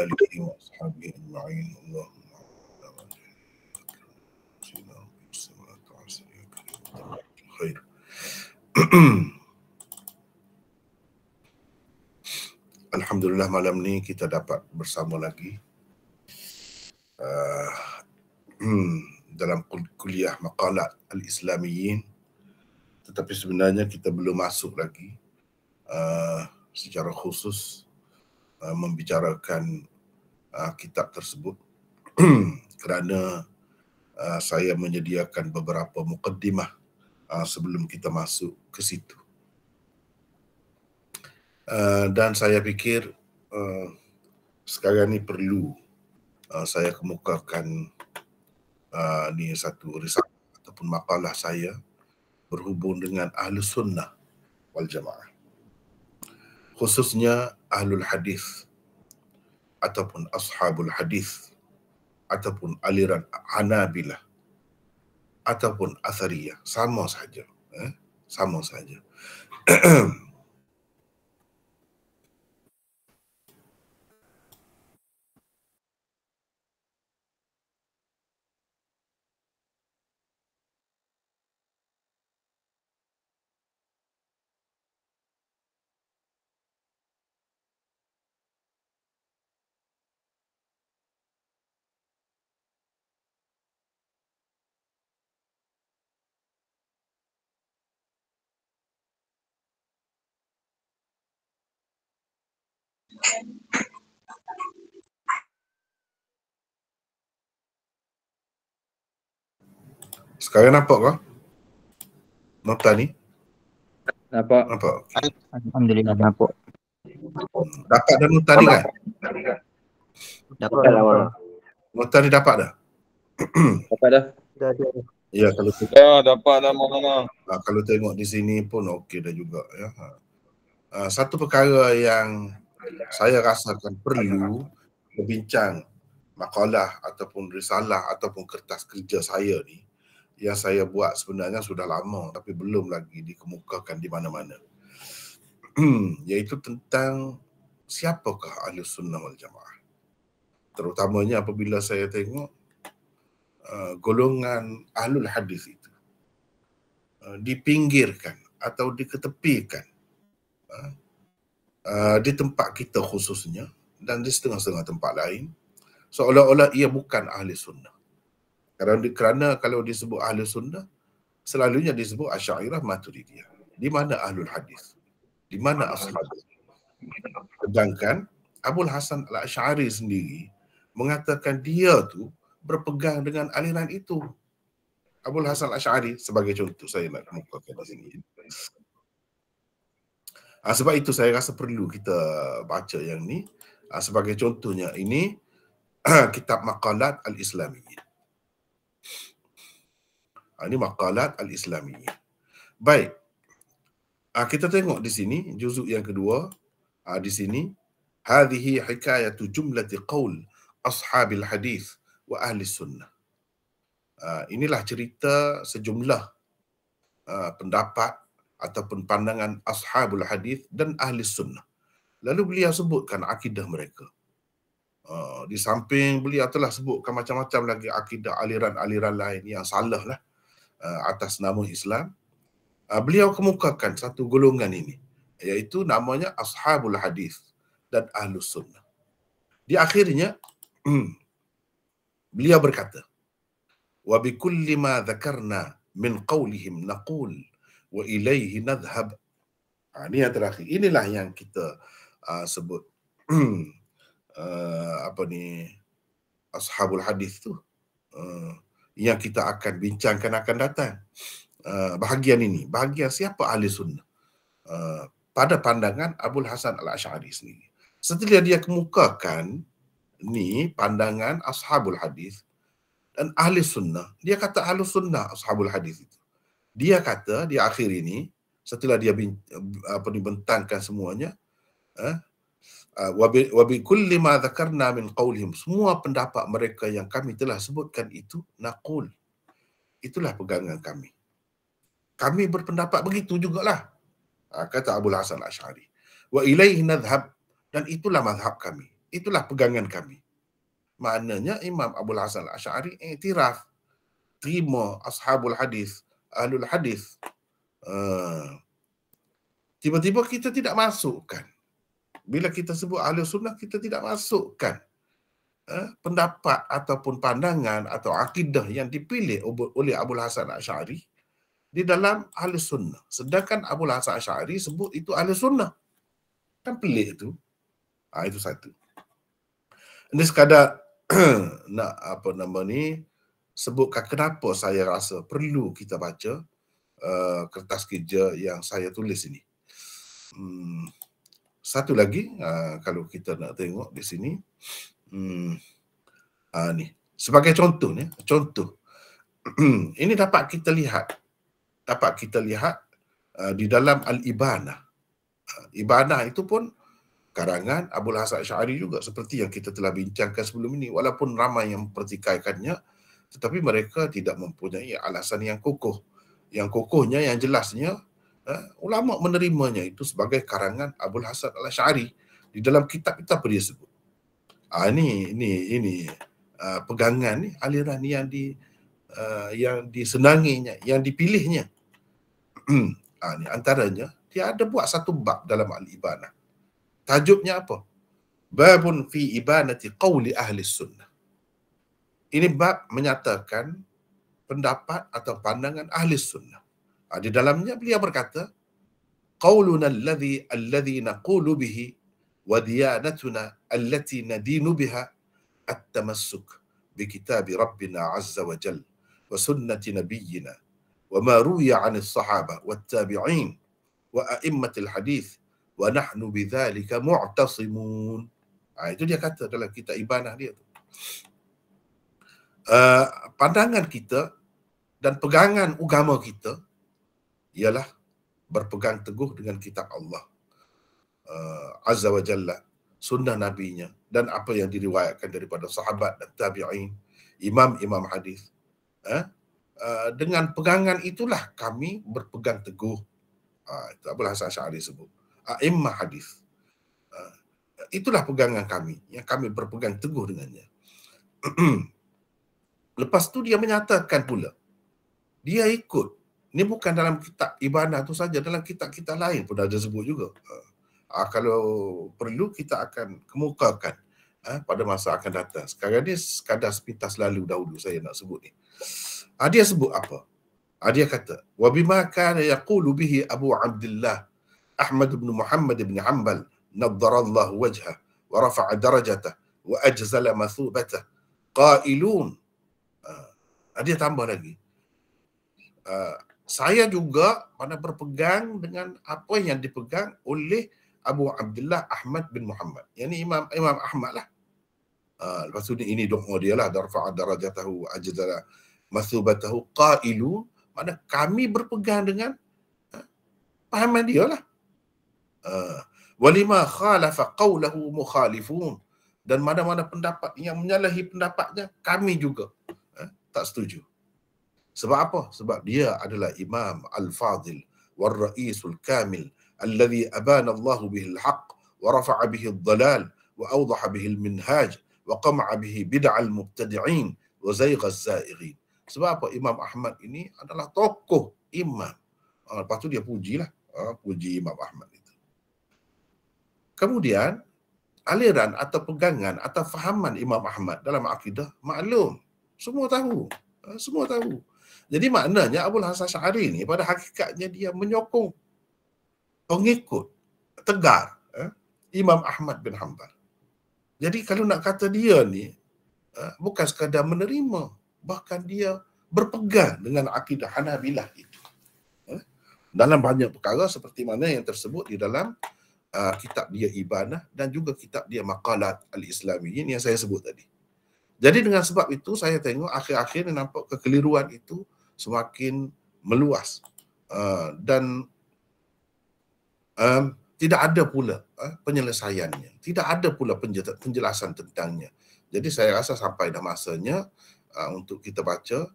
alihi wa ashabihi ajma'in. Allahumma khair. Alhamdulillah malam ni kita dapat bersama lagi dalam kuliah maqalat al-Islamiyyin, tetapi sebenarnya kita belum masuk lagi secara khusus membicarakan kitab tersebut kerana saya menyediakan beberapa muqaddimah sebelum kita masuk ke situ. Dan saya fikir sekarang ni perlu saya kemukakan ni satu risalah ataupun makalah saya berhubung dengan Ahlus Sunnah wal Jamaah, khususnya Ahlul Hadis ataupun Ashabul Hadis ataupun aliran Hanabilah ataupun Athariyah, sama saja, sama saja. Sekarang nampak kah nota ni? Nampak. Nampak? Okay. Alhamdulillah nampak. Dapat dah nota ni kan? Dapat dah. Nota ni dapat dah? Dapat dah. Ya, kalau dapat dah mana. Kalau tengok di sini pun okey dah juga ya. Satu perkara yang saya rasakan perlu berbincang makalah ataupun risalah ataupun kertas kerja saya ni, yang saya buat sebenarnya sudah lama tapi belum lagi dikemukakan di mana-mana. Iaitu tentang siapakah Ahlus Sunnah wal Jamaah. Terutamanya apabila saya tengok golongan Ahlul Hadis itu dipinggirkan atau diketepikan di tempat kita khususnya dan di setengah-setengah tempat lain, seolah-olah ia bukan Ahli Sunnah. Kerana kalau disebut Ahli Sunnah, selalunya disebut Asy'ariyah Maturidiyah. Di mana Ahlul Hadis? Di mana Ashabul? Sedangkan Abul Hasan Al-Asy'ari sendiri mengatakan dia tu berpegang dengan aliran itu. Abul Hasan Al-Asy'ari sebagai contoh saya nak kemukakan di sini. Sebab itu saya rasa perlu kita baca yang ni. Sebagai contohnya ini kitab Maqalat Al-Islamiyyin. Ini Maqalat Al-Islamiyyin. Baik. Kita tengok di sini juzuk yang kedua. Di sini hadhihi hikayatu jumlati qaul ashabil hadis wa ahli sunnah. Inilah cerita sejumlah pendapat ataupun pandangan ashabul hadis dan ahli sunnah. Lalu beliau sebutkan akidah mereka. Di samping beliau telah sebutkan macam-macam lagi akidah aliran-aliran lain yang salah lah atas nama Islam. Beliau kemukakan satu golongan ini, iaitu namanya ashabul hadis dan ahlus sunnah. Di akhirnya beliau berkata, wa bi kulli ma dzakarna min qawlihim naqul wa ilaihi nadhhab. Ini yang terakhir. Inilah yang kita sebut ashabul hadis tu, yang kita akan bincangkan akan datang. Bahagian ini, bahagian siapa ahli sunnah pada pandangan Abul Hasan Al-Asy'ari sendiri. Setelah dia kemukakan ni pandangan ashabul hadis dan ahli sunnah, dia kata ahli sunnah ashabul hadis itu. Dia kata di akhir ini, setelah dia dibentangkan semuanya, wa bi kulli ma dzakarna min qaulihim, semua pendapat mereka yang kami telah sebutkan itu naqul, itulah pegangan kami. Kami berpendapat begitu jugalah, kata Abul Hasan Al-Asy'ari. Wa ilaihi nadhhab, dan itulah mazhab kami. itulah pegangan kami. Maknanya Imam Abul Hasan Al-Asy'ari iktiraf, terima ashabul hadis, ahlul hadis. Tiba-tiba kita tidak masukkan. Bila kita sebut ahli sunnah, kita tidak masukkan pendapat ataupun pandangan atau akidah yang dipilih oleh Abul Hasan Al-Asy'ari di dalam ahli sunnah. Sedangkan Abul Hasan Al-Asy'ari sebut itu ahli sunnah. Kan pelik itu. Itu satu. Ini sekadar nak sebutkan kenapa saya rasa perlu kita baca kertas kerja yang saya tulis ini. Satu lagi, kalau kita nak tengok di sini, ni sebagai contohnya, ini dapat kita lihat di dalam Al-Ibanah. Ibanah itu pun karangan Abul Hasan Al-Asy'ari juga, seperti yang kita telah bincangkan sebelum ini. Walaupun ramai yang mempertikaikannya, tetapi mereka tidak mempunyai alasan yang kokoh. Yang kokohnya, yang jelasnya, ulama menerimanya itu sebagai karangan Abul Hasan Al-Asy'ari. Di dalam kitab-kitab dia sebut. Ini pegangan ni, aliran yang disenanginya, yang dipilihnya. Ni antaranya, dia ada buat satu bab dalam Al-Ibanah. Tajuknya apa? Babun fi ibanati qawli ahli sunnah. Ini bab menyatakan pendapat atau pandangan ahli sunnah. Di dalamnya beliau berkata, qawluna alladhi naqulu bihi wa diyanatuna allati nadinu biha at-tamassuk bi kitabi rabbina azza wa jal wa sunnati nabiyyina wa ma ruwiya 'anil sahaba wat tabi'in wa a'immatil hadith wa nahnu bidzalika mu'tasimun. Itu dia kata dalam kitab Ibanah dia tu. Pandangan kita dan pegangan agama kita ialah berpegang teguh dengan kitab Allah Azza wa Jalla, sunnah nabinya, dan apa yang diriwayatkan daripada sahabat dan tabi'in, imam-imam hadis. Dengan pegangan itulah kami berpegang teguh. Itu Abul Hasan Al-Asy'ari sebut. A'immah hadis. Itulah pegangan kami, yang kami berpegang teguh dengannya. Lepas tu dia menyatakan pula, dia ikut. Ini bukan dalam kitab Ibanah tu saja, dalam kitab-kitab lain pun ada sebut juga. Kalau perlu kita akan kemukakan pada masa akan datang. Sekarang ni sekadar sepintas lalu dahulu saya nak sebut ni. Dia sebut apa? Dia kata, wa bima kana yaqulu bihi Abu Abdullah Ahmad bin Muhammad bin Hanbal naddarallahu wajhah wa rafa'a darajatah wa ajzala mathubatah qailun. Dia tambah lagi, saya juga pada berpegang dengan apa yang dipegang oleh Abu Abdullah Ahmad bin Muhammad. Yang ini Imam Ahmad lah. Lepas tu ini doa dia lah, rafa'a darajatahu wa ajzala mathubatahu qailun. Mana kami berpegang dengan pahaman dia lah. Walima khalafa qawlahu mukhalifun, dan mana-mana pendapat yang menyalahi pendapatnya kami juga tak setuju. Sebab apa? Sebab dia adalah Imam Al-Fadil wal Ra'isul Kamil alladhi abana Allah bihi al-haq wa rafa'a bihi al-dhalal wa awdaha bihi al-minhaj wa qama'a bihi bid'al mubtadi'in wa zayga az-za'ighin. Sebab apa? Imam Ahmad ini adalah tokoh imam. Lepas tu dia pujilah, puji Imam Ahmad itu. Kemudian aliran atau pegangan atau fahaman Imam Ahmad dalam akidah maklum, semua tahu. Jadi maknanya Abul Hasan Al-Asy'ari ni pada hakikatnya dia menyokong pengikut tegar Imam Ahmad bin Hanbal. Jadi kalau nak kata dia ni bukan sekadar menerima, bahkan dia berpegang dengan akidah Hanabilah itu. Dalam banyak perkara seperti mana yang tersebut di dalam kitab dia Ibanah dan juga kitab dia Maqalat Al-Islamiyyin yang saya sebut tadi. Jadi dengan sebab itu saya tengok akhir-akhir nampak kekeliruan itu semakin meluas dan tidak ada pula penyelesaiannya, tidak ada pula penjelasan tentangnya. Jadi saya rasa sampai dah masanya untuk kita baca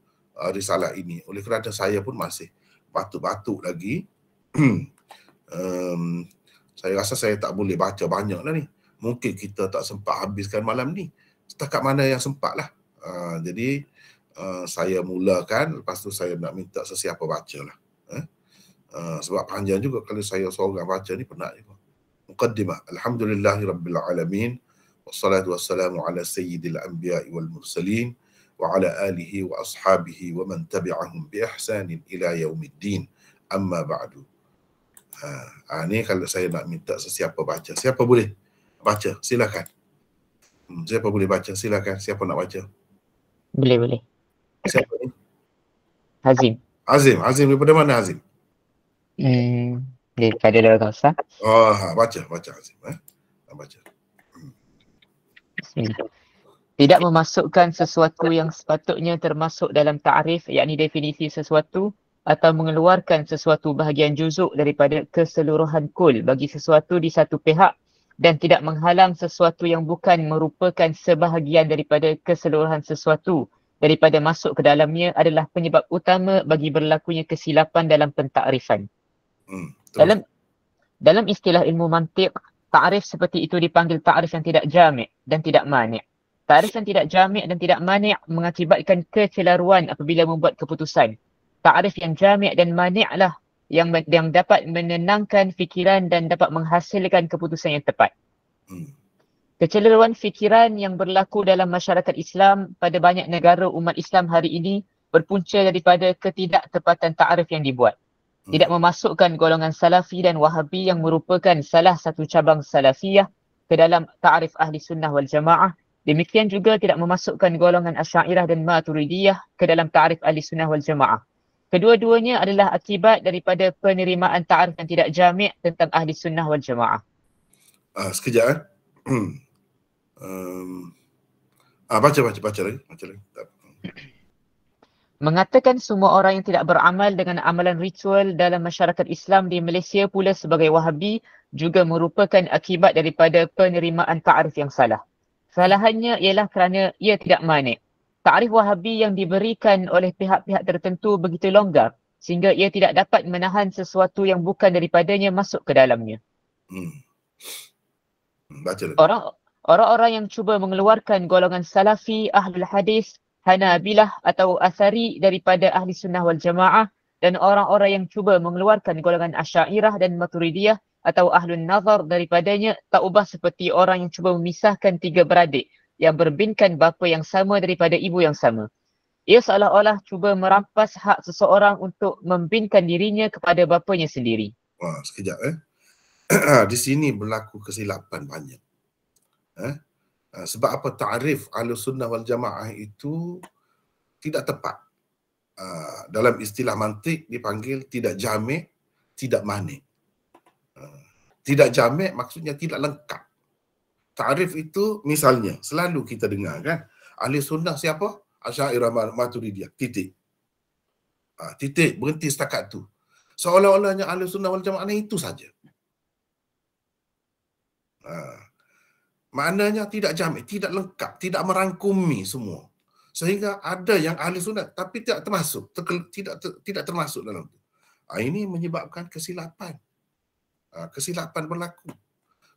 risalah ini. Oleh kerana saya pun masih batuk-batuk lagi, saya rasa saya tak boleh baca banyak lah ni. mungkin kita tak sempat habiskan malam ni. Setakat mana yang sempat lah. Jadi saya mulakan, lepas tu saya nak minta sesiapa baca lah. Sebab panjang juga kalau saya seorang baca ni, penat juga. Muqaddimah. Alhamdulillahirabbil alamin. Wassalatu wassalamu ala sayyidil anbiya'i wal mursalin wa ala alihi wa ashabihi wa man tabi'ahum bi ihsanin ila yaumiddin. Amma ba'du. Ni kalau saya nak minta sesiapa baca. Siapa boleh baca? Silakan. Siapa boleh baca? Silakan. Siapa nak baca? Boleh. Siapa ni? Hazim. Azim daripada mana Azim? Daripada Darul Kausar. Baca Azim. Baca. Bismillah. Tidak memasukkan sesuatu yang sepatutnya termasuk dalam ta'rif, yakni definisi sesuatu, atau mengeluarkan sesuatu bahagian juzuk daripada keseluruhan kul bagi sesuatu di satu pihak, dan tidak menghalang sesuatu yang bukan merupakan sebahagian daripada keseluruhan sesuatu daripada masuk ke dalamnya adalah penyebab utama bagi berlakunya kesilapan dalam pentakrifan. Dalam istilah ilmu mantiq, ta'rif seperti itu dipanggil ta'rif yang tidak jami' dan tidak mani'. Ta'rif yang tidak jami' dan tidak mani' mengakibatkan kecelaruan apabila membuat keputusan. Ta'rif yang jami' dan mani' lah yang dapat menenangkan fikiran dan dapat menghasilkan keputusan yang tepat. Kecelaruan fikiran yang berlaku dalam masyarakat Islam pada banyak negara umat Islam hari ini berpunca daripada ketidaktepatan ta'rif yang dibuat. Tidak memasukkan golongan Salafi dan Wahabi yang merupakan salah satu cabang Salafiyah ke dalam ta'rif Ahli Sunnah wal Jamaah. Demikian juga tidak memasukkan golongan Asy'ariyah dan Maturidiyah ke dalam ta'rif Ahli Sunnah wal Jamaah. Kedua-duanya adalah akibat daripada penerimaan ta'rif yang tidak jami' tentang Ahli Sunnah wal Jamaah. Sekejap. Baca lagi. Mengatakan semua orang yang tidak beramal dengan amalan ritual dalam masyarakat Islam di Malaysia pula sebagai Wahabi juga merupakan akibat daripada penerimaan ta'rif yang salah. Kesalahannya ialah kerana ia tidak mani'. Ta'rif Wahabi yang diberikan oleh pihak-pihak tertentu begitu longgar sehingga ia tidak dapat menahan sesuatu yang bukan daripadanya masuk ke dalamnya. Baca lagi. Orang-orang yang cuba mengeluarkan golongan Salafi, Ahlul Hadis, Hanabilah atau Athari daripada Ahli Sunnah wal Jamaah, dan orang-orang yang cuba mengeluarkan golongan Asy'ariyah dan Maturidiyah atau Ahlun Nazar daripadanya tak ubah seperti orang yang cuba memisahkan tiga beradik yang berbinkan bapa yang sama daripada ibu yang sama. Ia seolah-olah cuba merampas hak seseorang untuk membinkan dirinya kepada bapanya sendiri. Sekejap. Di sini berlaku kesilapan banyak. Sebab apa? Ta'rif Ahlussunnah wal Jamaah itu tidak tepat. Dalam istilah mantik dipanggil tidak jami', tidak mani'. Tidak jami' maksudnya tidak lengkap. Ta'rif itu misalnya selalu kita dengar kan, Ahli Sunnah siapa? Asy'ariyah Maturidiyah. Titik. Titik, berhenti setakat tu. Seolah-olahnya Ahli Sunnah wal Jamaah itu saja. Maknanya tidak jami', tidak lengkap, tidak merangkumi semua. Sehingga ada yang Ahli Sunnah tapi tidak termasuk, tidak termasuk dalam itu. Ini menyebabkan kesilapan. Kesilapan berlaku.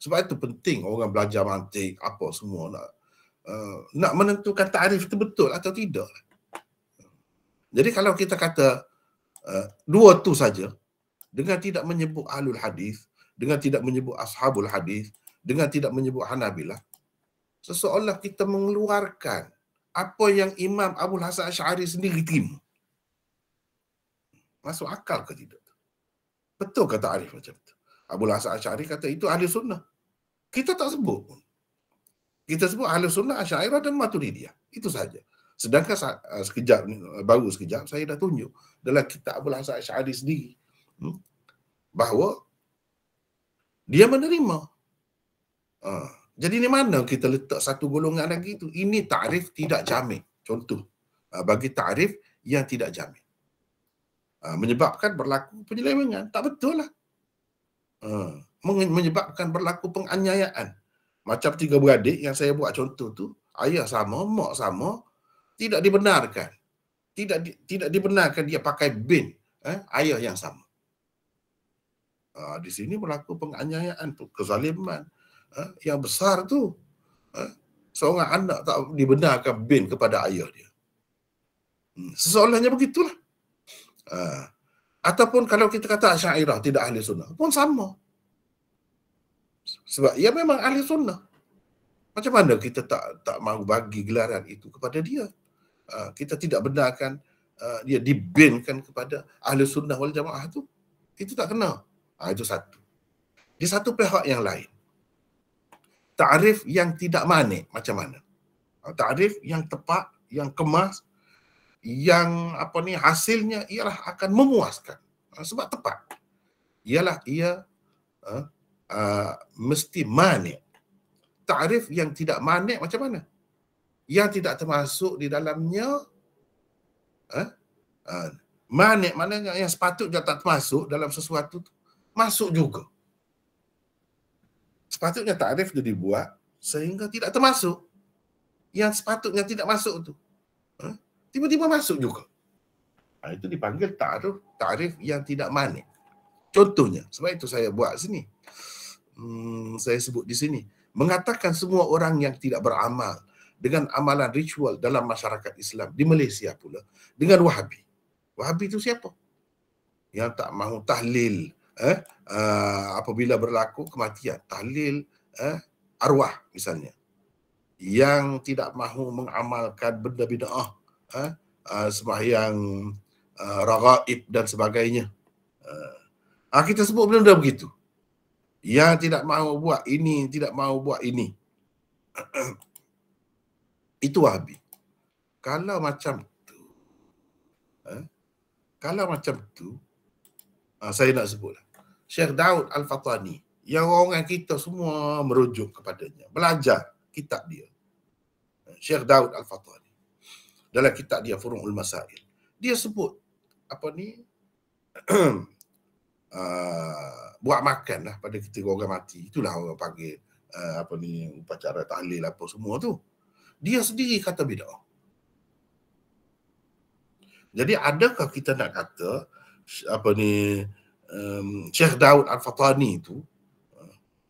Sebab itu penting orang belajar mantik apa semua nak menentukan ta'rif itu betul atau tidak. Jadi kalau kita kata dua tu saja dengan tidak menyebut Ahlul Hadis, dengan tidak menyebut Ashabul Hadis, dengan tidak menyebut Hanabilah, seseolah kita mengeluarkan apa yang Imam Abul Hasan Asy'ari sendiri terima. Masuk akal ke tidak? Betul ke ta'rif macam tu? Abul Hasan Asy'ari kata itu Ahli Sunnah. Kita tak sebut pun. Kita sebut Ahli Sunnah, Asy'ariyah dan Maturidiyah. Itu saja. Sedangkan baru sekejap saya dah tunjuk dalam kitab Abul Hasan Asy'ari sendiri bahawa dia menerima. Jadi di mana kita letak satu golongan lagi itu? Ini ta'rif tidak jami'. Contoh, bagi ta'rif yang tidak jami'. Menyebabkan berlaku penyelewengan. Tak betul lah. Menyebabkan berlaku penganiayaan. Macam tiga beradik yang saya buat contoh tu, ayah sama, mak sama, tidak dibenarkan. Tidak dibenarkan dia pakai bin ayah yang sama. Di sini berlaku penganiayaan tu, kezaliman, yang besar tu, seorang anak tak dibenarkan bin kepada ayah dia. Sesoalnya begitulah. Ataupun kalau kita kata Asy'ariyah tidak ahli sunnah pun sama. Sebab ia memang ahli sunnah. Macam mana kita tak mahu bagi gelaran itu kepada dia? Kita tidak benarkan dia dibinkan kepada ahli sunnah wal jamaah tu. Itu tak kena. Itu satu. Di satu pihak yang lain, ta'rif yang tidak manik macam mana? Ta'rif yang tepat, yang kemas, yang hasilnya ialah akan memuaskan. Sebab tepat. Ialah ia mesti manik. Ta'rif yang tidak manik macam mana? Yang tidak termasuk di dalamnya manik, maknanya yang sepatutnya tak termasuk dalam sesuatu tu, masuk juga. Sepatutnya ta'rif itu dibuat sehingga tidak termasuk. Yang sepatutnya tidak masuk tu tiba-tiba masuk juga. Itu dipanggil ta'rif yang tidak manik. Contohnya, sebab itu saya buat sini. Saya sebut di sini. Mengatakan semua orang yang tidak beramal dengan amalan ritual dalam masyarakat Islam di Malaysia pula dengan Wahabi. Wahabi itu siapa? Yang tak mahu tahlil apabila berlaku kematian, tahlil arwah misalnya. Yang tidak mahu mengamalkan benda bid'ah, sembahyang raghaib dan sebagainya. Kita sebut benda begitu. Yang tidak mahu buat ini, tidak mahu buat ini. Itu Wahabi. Kalau macam tu, saya nak sebut Syekh Daud Al-Fathani, yang orang kita semua merujuk kepadanya, belajar kitab dia. Syekh Daud Al-Fathani, dalam kitab dia Furu'ul Masail, dia sebut buat makan lah pada ketika orang mati. Itulah orang panggil upacara tahlil apa semua tu. Dia sendiri kata bid'ah. Jadi adakah kita nak kata Syekh Daud Al-Fathani tu,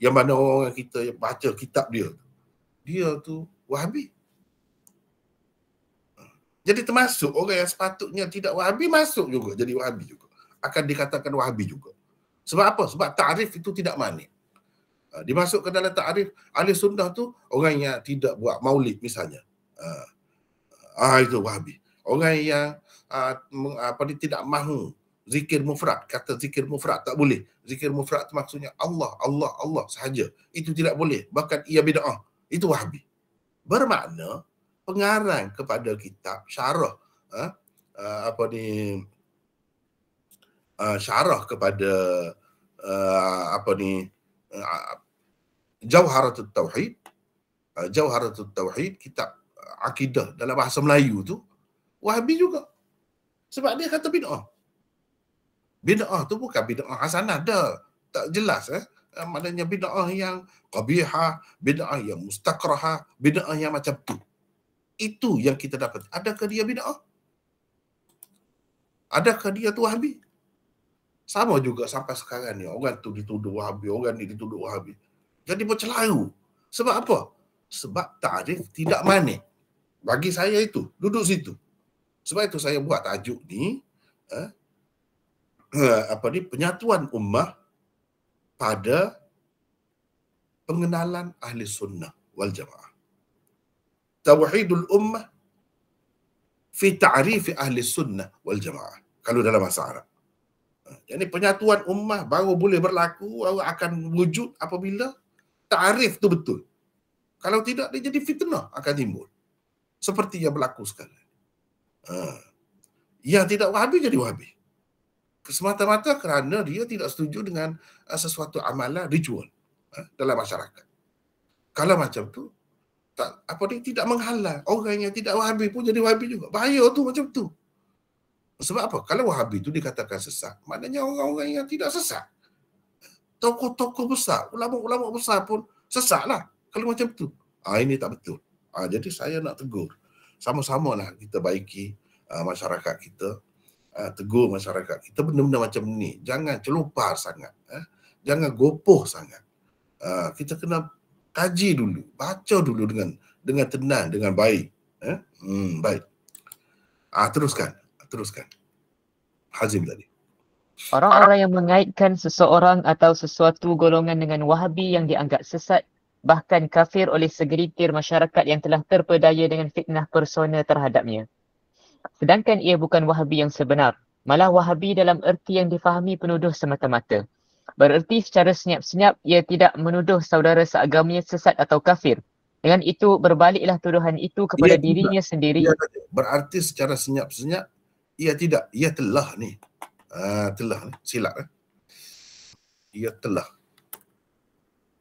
yang mana orang kita yang baca kitab dia tu Wahabi? Jadi termasuk orang yang sepatutnya tidak Wahabi masuk juga jadi Wahabi juga. Akan dikatakan Wahabi juga. Sebab apa? Sebab ta'rif itu tidak manik. Dimasukkan dalam ta'rif ahli sunnah tu orang yang tidak buat maulid misalnya. Itu Wahabi. Orang yang tidak mahu zikir mufrad, kata zikir mufrad tak boleh. Zikir mufrad tu maksudnya Allah, Allah, Allah sahaja. Itu tidak boleh. Bahkan ia bid'ah. Itu Wahabi. Bermakna pengarang kepada kitab syarah syarah kepada Jauharatul Tauhid, Jauharatul Tauhid, kitab akidah dalam bahasa Melayu tu Wahabi juga. Sebab dia kata bid'ah. Bid'ah tu bukan bid'ah hasanah dah. Tak jelas maknanya bid'ah yang qabihah, bid'ah yang mustakrahah, bid'ah yang macam tu. Itu yang kita dapat. Adakah dia bid'ah? Adakah dia tu Wahabi? Sama juga sampai sekarang ni. Orang tu dituduh Wahabi, orang ni dituduh Wahabi. Jadi bercelaru. Sebab apa? Sebab ta'rif tidak manik. Bagi saya itu, duduk situ. Sebab itu saya buat tajuk ni, penyatuan ummah pada pengenalan ahli sunnah wal jamaah. Tauhidul ummah fi ta'rif ahli sunnah wal jamaah. Kalau dalam bahasa Arab. Jadi penyatuan ummah baru boleh berlaku, baru akan wujud apabila ta'rif tu betul. Kalau tidak, dia jadi fitnah akan timbul. Seperti yang berlaku sekarang. Yang tidak Wahabi jadi Wahabi. Semata-mata kerana dia tidak setuju dengan sesuatu amalan ritual dalam masyarakat. Kalau macam tu, tidak menghalang. Orang yang tidak Wahabi pun jadi Wahabi juga. Bahaya tu macam tu. Sebab apa? Kalau Wahabi itu dikatakan sesat, maknanya orang-orang yang tidak sesat. Tokoh-tokoh besar, ulama-ulama besar pun sesatlah kalau macam tu. Ini tak betul. Jadi saya nak tegur. Sama-samalah kita baiki masyarakat kita. Tegur masyarakat kita benda-benda macam ni. Jangan celupar sangat. Jangan gopoh sangat. Kita kena Kaji dulu, baca dulu dengan tenang, dengan baik. Baik. Teruskan. Hazim tadi. Orang-orang yang mengaitkan seseorang atau sesuatu golongan dengan Wahabi yang dianggap sesat, bahkan kafir oleh segelintir masyarakat yang telah terpedaya dengan fitnah persona terhadapnya. Sedangkan ia bukan Wahabi yang sebenar, malah Wahabi dalam erti yang difahami penuduh semata-mata. Bererti secara senyap-senyap ia tidak menuduh saudara seagamanya sesat atau kafir. Dengan itu berbaliklah tuduhan itu kepada dirinya sendiri. Berarti secara senyap-senyap ia tidak, ia telah ni. Telah ni, silap ia telah.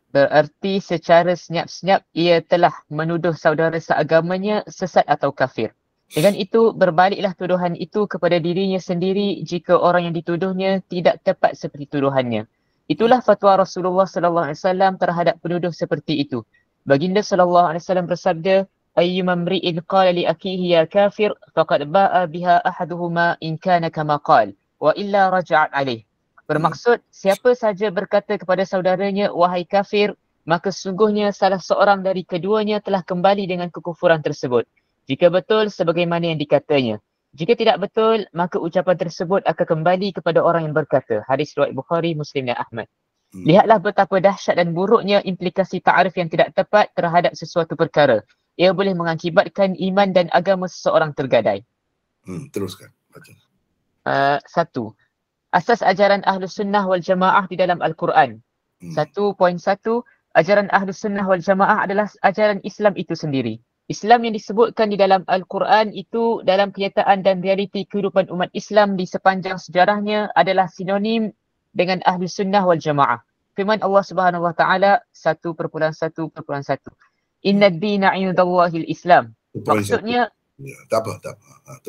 Berarti secara senyap-senyap ia telah menuduh saudara seagamanya sesat atau kafir. Dengan itu berbaliklah tuduhan itu kepada dirinya sendiri jika orang yang dituduhnya tidak tepat seperti tuduhannya. Itulah fatwa Rasulullah sallallahu alaihi wasallam terhadap penuduh seperti itu. Baginda sallallahu alaihi wasallam bersabda, ayyuma mri'in qala li akihi ya kafir faqad ba'a biha ahaduhuma in kana kama qala wa illa raja'at alaih. Bermaksud, siapa saja berkata kepada saudaranya, wahai kafir, maka sesungguhnya salah seorang dari keduanya telah kembali dengan kekufuran tersebut. Jika betul, sebagaimana yang dikatanya. Jika tidak betul, maka ucapan tersebut akan kembali kepada orang yang berkata. Hadis riwayat Bukhari, Muslim dan Ahmad. Lihatlah betapa dahsyat dan buruknya implikasi ta'arif yang tidak tepat terhadap sesuatu perkara. Ia boleh mengakibatkan iman dan agama seseorang tergadai. Teruskan. Baca. 1. Asas ajaran Ahlus Sunnah wal Jamaah di dalam Al-Quran. 1.1. Ajaran Ahlus Sunnah wal Jamaah adalah ajaran Islam itu sendiri. Islam yang disebutkan di dalam Al-Quran itu dalam kenyataan dan realiti kehidupan umat Islam di sepanjang sejarahnya adalah sinonim dengan Ahlus Sunnah wal Jamaah. Firman Allah Subhanahu Wa Taala 1.1.1. Inna ad-dina 'indallahil Islam. Maksudnya tak apa.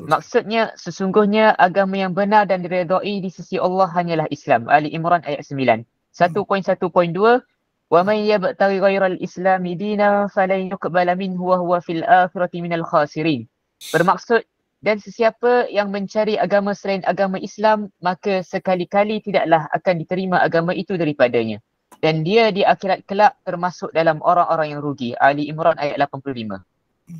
Maksudnya, sesungguhnya agama yang benar dan diredai di sisi Allah hanyalah Islam. Ali Imran ayat 9. 1.1.2 Wa man yabtaghi ghairal islami dina falan yuqbala minhu wa huwa fil akhirati minal khasirin. Bermaksud, dan sesiapa yang mencari agama selain agama Islam, maka sekali-kali tidaklah akan diterima agama itu daripadanya. Dan dia di akhirat kelak termasuk dalam orang-orang yang rugi. Ali Imran ayat 85.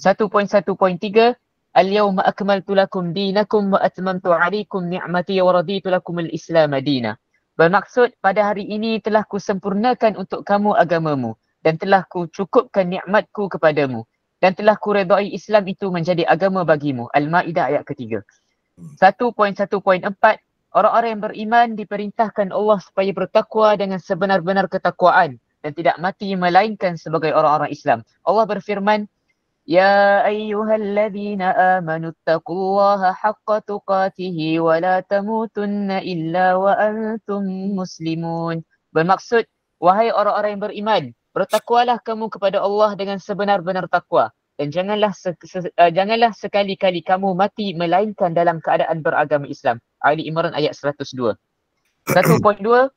1.1.3 Al-yawma akmaltu lakum dinakum wa atmamtu alaikum ni'mati wa raditu lakum al-islam dina. Bermaksud, pada hari ini telah kusempurnakan untuk kamu agamamu dan telah kucukupkan nikmatku kepadamu dan telah kuredai Islam itu menjadi agama bagimu. Al-Ma'idah ayat ketiga. 1.1.4 Orang-orang yang beriman diperintahkan Allah supaya bertakwa dengan sebenar-benar ketakwaan dan tidak mati melainkan sebagai orang-orang Islam. Allah berfirman, Ya ayyuhalladzina amanu taqullaha haqqa tuqatihi wa la tamutunna illa wa antum muslimun. Bermaksud, wahai orang-orang yang beriman, bertakwalah kamu kepada Allah dengan sebenar-benar takwa dan janganlah sekali-kali kamu mati melainkan dalam keadaan beragama Islam. Ali Imran ayat 102. 1.2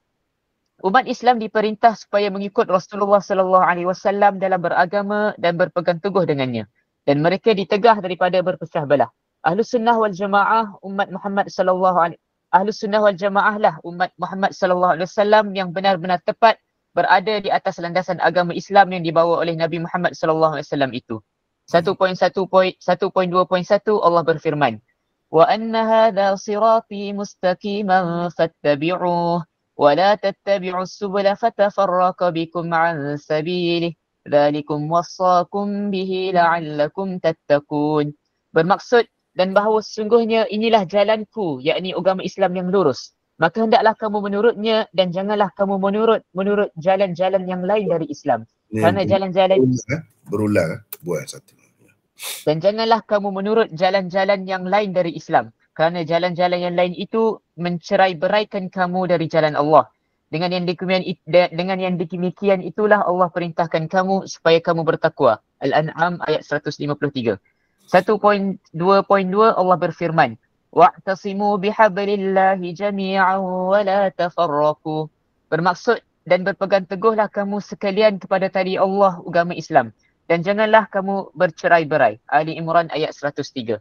Umat Islam diperintah supaya mengikut Rasulullah sallallahu alaihi wasallam dalam beragama dan berpegang teguh dengannya, dan mereka ditegah daripada berpecah belah. Ahlus Sunnah wal Jamaah umat Muhammad sallallahu alaihi Ahlus Sunnah wal Jamaah lah umat Muhammad sallallahu alaihi wasallam yang benar-benar tepat berada di atas landasan agama Islam yang dibawa oleh Nabi Muhammad sallallahu alaihi wasallam itu. 1.2.1 Allah berfirman, Wa anna hadha sirati mustaqiman fattabi'uh ولا تتبعوا السبل فتفرق بكم عن سبيله ذلكم وصاكم به لعلكم تتقون. Bermaksud, dan bahawa sesungguhnya inilah jalanku, yakni agama Islam yang lurus. Maka hendaklah kamu menurutnya dan janganlah kamu menurut jalan-jalan yang lain dari Islam. Kerana jalan-jalan berulang buat satu. Dan janganlah kamu menurut jalan-jalan yang lain dari Islam. Kerana jalan-jalan yang lain itu mencerai-beraikan kamu dari jalan Allah. Dengan yang demikian itulah Allah perintahkan kamu supaya kamu bertakwa. Al-An'am ayat 153. 1.2.2 Allah berfirman, Wa'tasimu bihablillahi jami'an wa la tafarraqu. Bermaksud, dan berpegang teguhlah kamu sekalian kepada tali Allah agama Islam. Dan janganlah kamu bercerai-berai. Ali Imran ayat 103.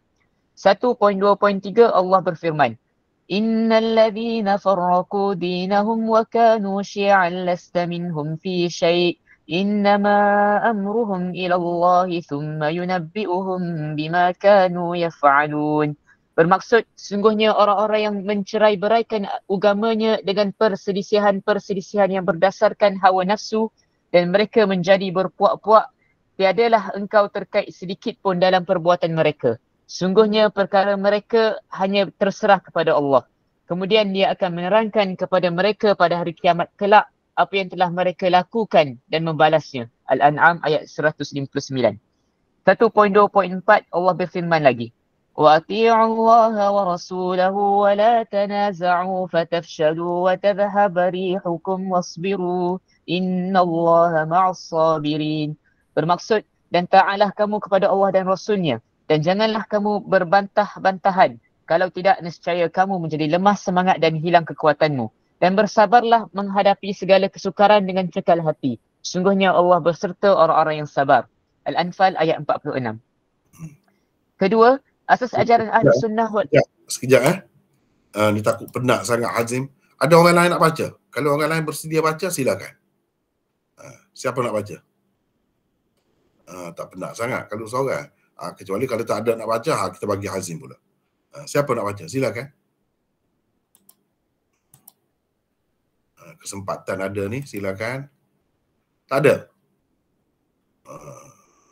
1.2.3 Allah berfirman, Innal ladzina farraqu dinahum wa kanu syi'an lasta minhum fi syai' Innama amruhum ila Allah thumma yunabbi'uhum bima kanu yaf'alun. Bermaksud sungguhnya orang-orang yang mencerai-beraikan agamanya dengan perselisihan-perselisihan yang berdasarkan hawa nafsu dan mereka menjadi berpuak-puak, tiadalah engkau terkait sedikit pun dalam perbuatan mereka. Sungguhnya perkara mereka hanya terserah kepada Allah. Kemudian dia akan menerangkan kepada mereka pada hari kiamat kelak apa yang telah mereka lakukan dan membalasnya. Al-An'am ayat 159. 1.2.4 Allah berfirman lagi. Wa ati'ullaha wa rasulahu wa la tanaza'u fatafshalu wa tadhhaba rihukum wasbiru innallaha ma'as sabirin. Bermaksud, dan ta'alah kamu kepada Allah dan Rasulnya dan janganlah kamu berbantah-bantahan. Kalau tidak, nescaya kamu menjadi lemah semangat dan hilang kekuatanmu. Dan bersabarlah menghadapi segala kesukaran dengan cekal hati. Sungguhnya Allah berserta orang-orang yang sabar. Al-Anfal ayat 46. Kedua, asas ajaran Ahli Sunnah wal... Sekejap. Ni takut penat sangat Hazim. Ada orang lain nak baca? Kalau orang lain bersedia baca, silakan. Siapa nak baca? Tak penat sangat kalau seorang. Kecuali kalau tak ada nak baca, kita bagi Hazim pula. Siapa nak baca? Silakan. Kesempatan ada ni, silakan. Tak ada?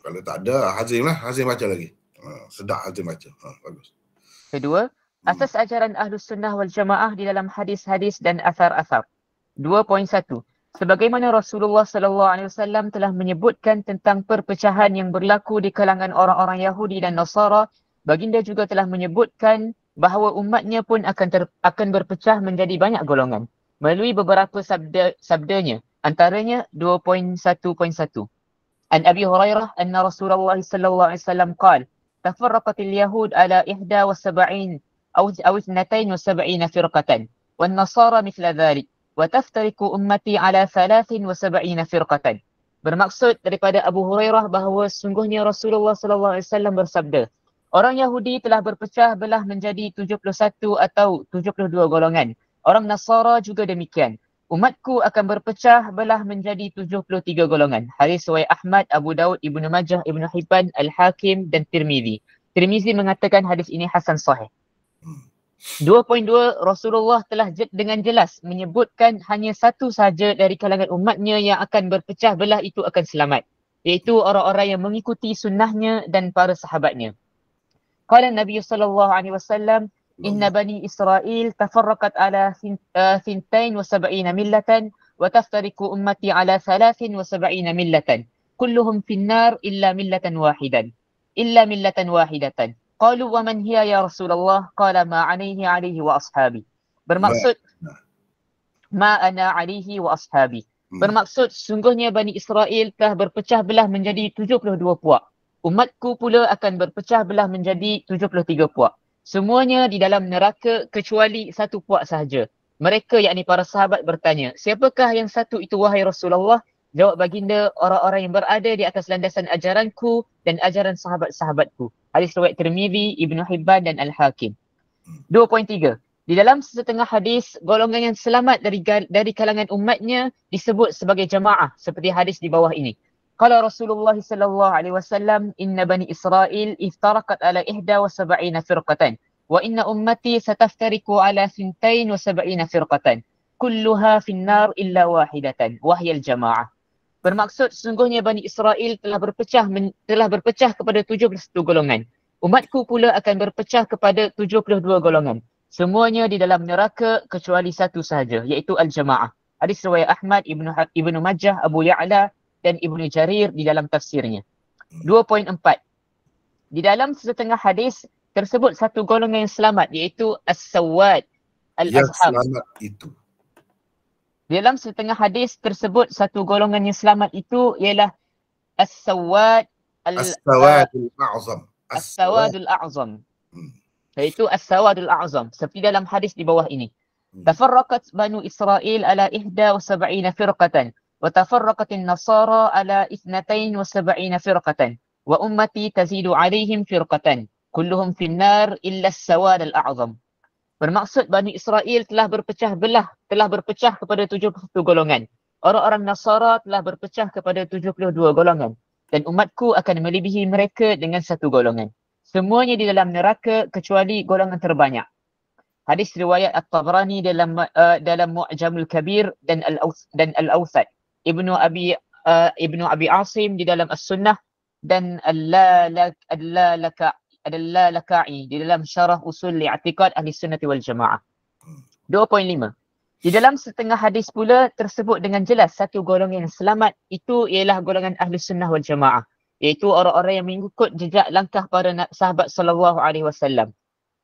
Kalau tak ada, Hazim lah. Hazim baca lagi. Sedap Hazim baca. Bagus. Kedua, asas ajaran Ahlus Sunnah wal Jamaah di dalam hadis-hadis dan asar-asar. 2.1. Sebagaimana Rasulullah SAW telah menyebutkan tentang perpecahan yang berlaku di kalangan orang-orang Yahudi dan Nasara, baginda juga telah menyebutkan bahawa umatnya pun akan berpecah menjadi banyak golongan melalui beberapa sabdanya, antaranya 2.1.1. An Abi Hurairah anna Rasulullah sallallahu alaihi wasallam qala tafarraqatil yahud ala 71 aw 72 firqatan wan nasara mithla dhalik wa taftariqu ummati ala 73 firqatan. Bermaksud daripada Abu Hurairah bahawa sungguhnya Rasulullah sallallahu alaihi wasallam bersabda, orang Yahudi telah berpecah belah menjadi 71 atau 72 golongan. Orang Nasara juga demikian. Umatku akan berpecah belah menjadi 73 golongan. Hadis riwayat Ahmad, Abu Daud, Ibnu Majah, Ibnu Hibban, Al-Hakim dan Tirmizi. Tirmizi mengatakan hadis ini hasan sahih. 2.2 Rasulullah telah dengan jelas menyebutkan hanya satu sahaja dari kalangan umatnya yang akan berpecah belah itu akan selamat, iaitu orang-orang yang mengikuti sunnahnya dan para sahabatnya. Qala Nabi sallallahu alaihi wasallam, inna bani Israel tafarraqat ala 72 millatan wa taftariqu ummati ala 73 millatan kulluhum finnar illa millatan wahidatan. Qalu wa man hiya ya Rasulullah? Qala ma alaihi wa ashabi. Bermaksud ma ana alaihi wa ashabi. Bermaksud sungguhnya Bani Israel telah berpecah belah menjadi 72 puak. Umatku pula akan berpecah belah menjadi 73 puak. Semuanya di dalam neraka kecuali satu puak sahaja. Mereka yakni para sahabat bertanya, siapakah yang satu itu wahai Rasulullah? Jawab baginda, orang-orang yang berada di atas landasan ajaranku dan ajaran sahabat-sahabatku. Hadis riwayat Tirmizi, Ibnu Hibban dan Al-Hakim. 2.3. Di dalam sesetengah hadis, golongan yang selamat dari kalangan umatnya disebut sebagai jamaah seperti hadis di bawah ini. Qala Rasulullah sallallahu alaihi wasallam, inna bani Israel iftaraqat ala 71 firqatan wa inna ummati sataftariqu ala 72 firqatan kulluha finnar illa wahidatan wa hiya al-jamaah. Bermaksud sesungguhnya Bani Israel telah berpecah kepada 71 golongan. Umatku pula akan berpecah kepada 72 golongan. Semuanya di dalam neraka kecuali satu sahaja, iaitu al-jamaah. Hadis riwayat Ahmad, Ibnu Majah, Abu Ya'la dan Ibnu Jarir di dalam tafsirnya. 2.4. Di dalam setengah hadis tersebut satu golongan yang selamat, iaitu as-sawad al-azham. Yang selamat itu. Di dalam setengah hadis tersebut satu golongan yang selamat itu ialah as-sawad as-sawadul a'zam. as-sawadul a'zam. Iaitu as-sawadul a'zam seperti dalam hadis di bawah ini. Tafarraqat Banu Israel ala 71 firqatan wa tafarraqat an-nasara ala 72 firqatan wa ummati tazidu alaihim firqatan kulluhum finnar illa as-sawad al-a'zam. Bermaksud Bani Israel telah berpecah kepada 71 golongan. orang-orang Nasara telah berpecah kepada 72 golongan dan umatku akan melebihi mereka dengan satu golongan. Semuanya di dalam neraka kecuali golongan terbanyak. Hadis riwayat At-Tabrani dalam Mu'jamul Kabir dan Al-Awsat. Ibnu Abi Asim di dalam As-Sunnah dan Al-Lalaka'i di dalam Syarah Usul Li'atiqad Ahli Sunnati wal Jamaah. 2.5. Di dalam setengah hadis pula tersebut dengan jelas satu golongan yang selamat, itu ialah golongan Ahli Sunnah wal Jamaah, iaitu orang-orang yang mengikut jejak langkah para sahabat sallallahu alaihi wasallam.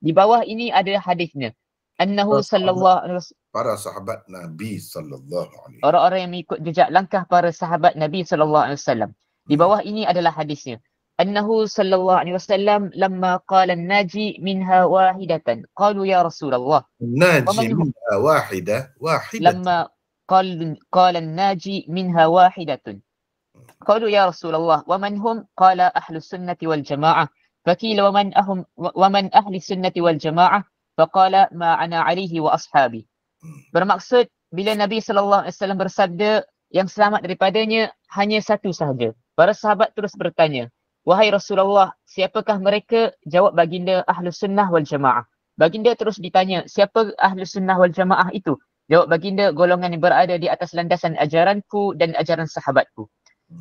Di bawah ini ada hadisnya. Annahu sallallahu alaihi wasallam, para sahabat Nabi sallallahu alaihi wasallam. Orang-orang yang mengikut jejak langkah para sahabat Nabi sallallahu alaihi wasallam. Di bawah ini adalah hadisnya. Annahu sallallahu alaihi wasallam lamma qala an-naji minha wahidatan qalu ya Rasulullah. Naji minha wahidatan. Lamma qala an-naji minha wahidatun qalu ya Rasulullah wa man hum? Qala ahlus sunnati wal jamaah. Faqila wa man ahli sunnati wal jamaah? Faqala ma ana alaihi wa ashabi. Bermaksud bila Nabi sallallahu alaihi wasallam bersabda yang selamat daripadanya hanya satu sahaja. Para sahabat terus bertanya, wahai Rasulullah, siapakah mereka? Jawab baginda Ahlus Sunnah wal Jamaah. Baginda terus ditanya, siapa Ahlus Sunnah wal Jamaah itu? Jawab baginda, golongan yang berada di atas landasan ajaranku dan ajaran sahabatku.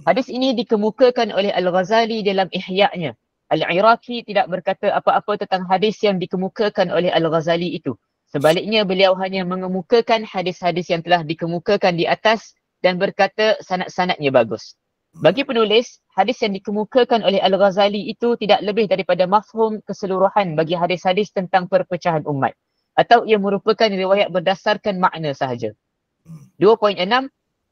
Hadis ini dikemukakan oleh Al-Ghazali dalam Ihya-nya. Al-Iraqi tidak berkata apa-apa tentang hadis yang dikemukakan oleh Al-Ghazali itu. Sebaliknya, beliau hanya mengemukakan hadis-hadis yang telah dikemukakan di atas dan berkata sanad-sanadnya bagus. Bagi penulis, hadis yang dikemukakan oleh Al-Ghazali itu tidak lebih daripada mafhum keseluruhan bagi hadis-hadis tentang perpecahan umat, atau ia merupakan riwayat berdasarkan makna sahaja. 2.6.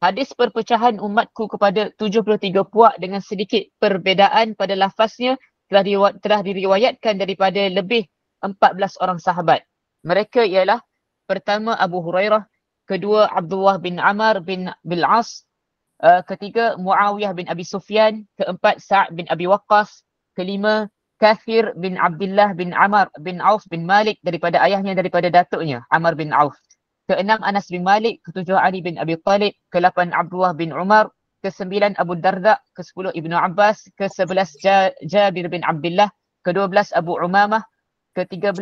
Hadis perpecahan umatku kepada 73 puak dengan sedikit perbezaan pada lafaznya telah diriwayatkan daripada lebih 14 orang sahabat. Mereka ialah pertama Abu Hurairah, kedua Abdullah bin Amr bin Bil-As, ketiga Muawiyah bin Abi Sufyan, keempat Sa'ad bin Abi Waqqas, kelima Kathir bin Abdullah bin Amr bin Auf bin Malik daripada ayahnya daripada datuknya Amr bin Auf, keenam Anas bin Malik, ketujuh Ali bin Abi Talib, ke-8 Abdullah bin Umar, ke-9 Abu Darda, ke-10 Ibnu Abbas, ke-11 Jabir bin Abdullah, ke-12 Abu Umamah, ke-13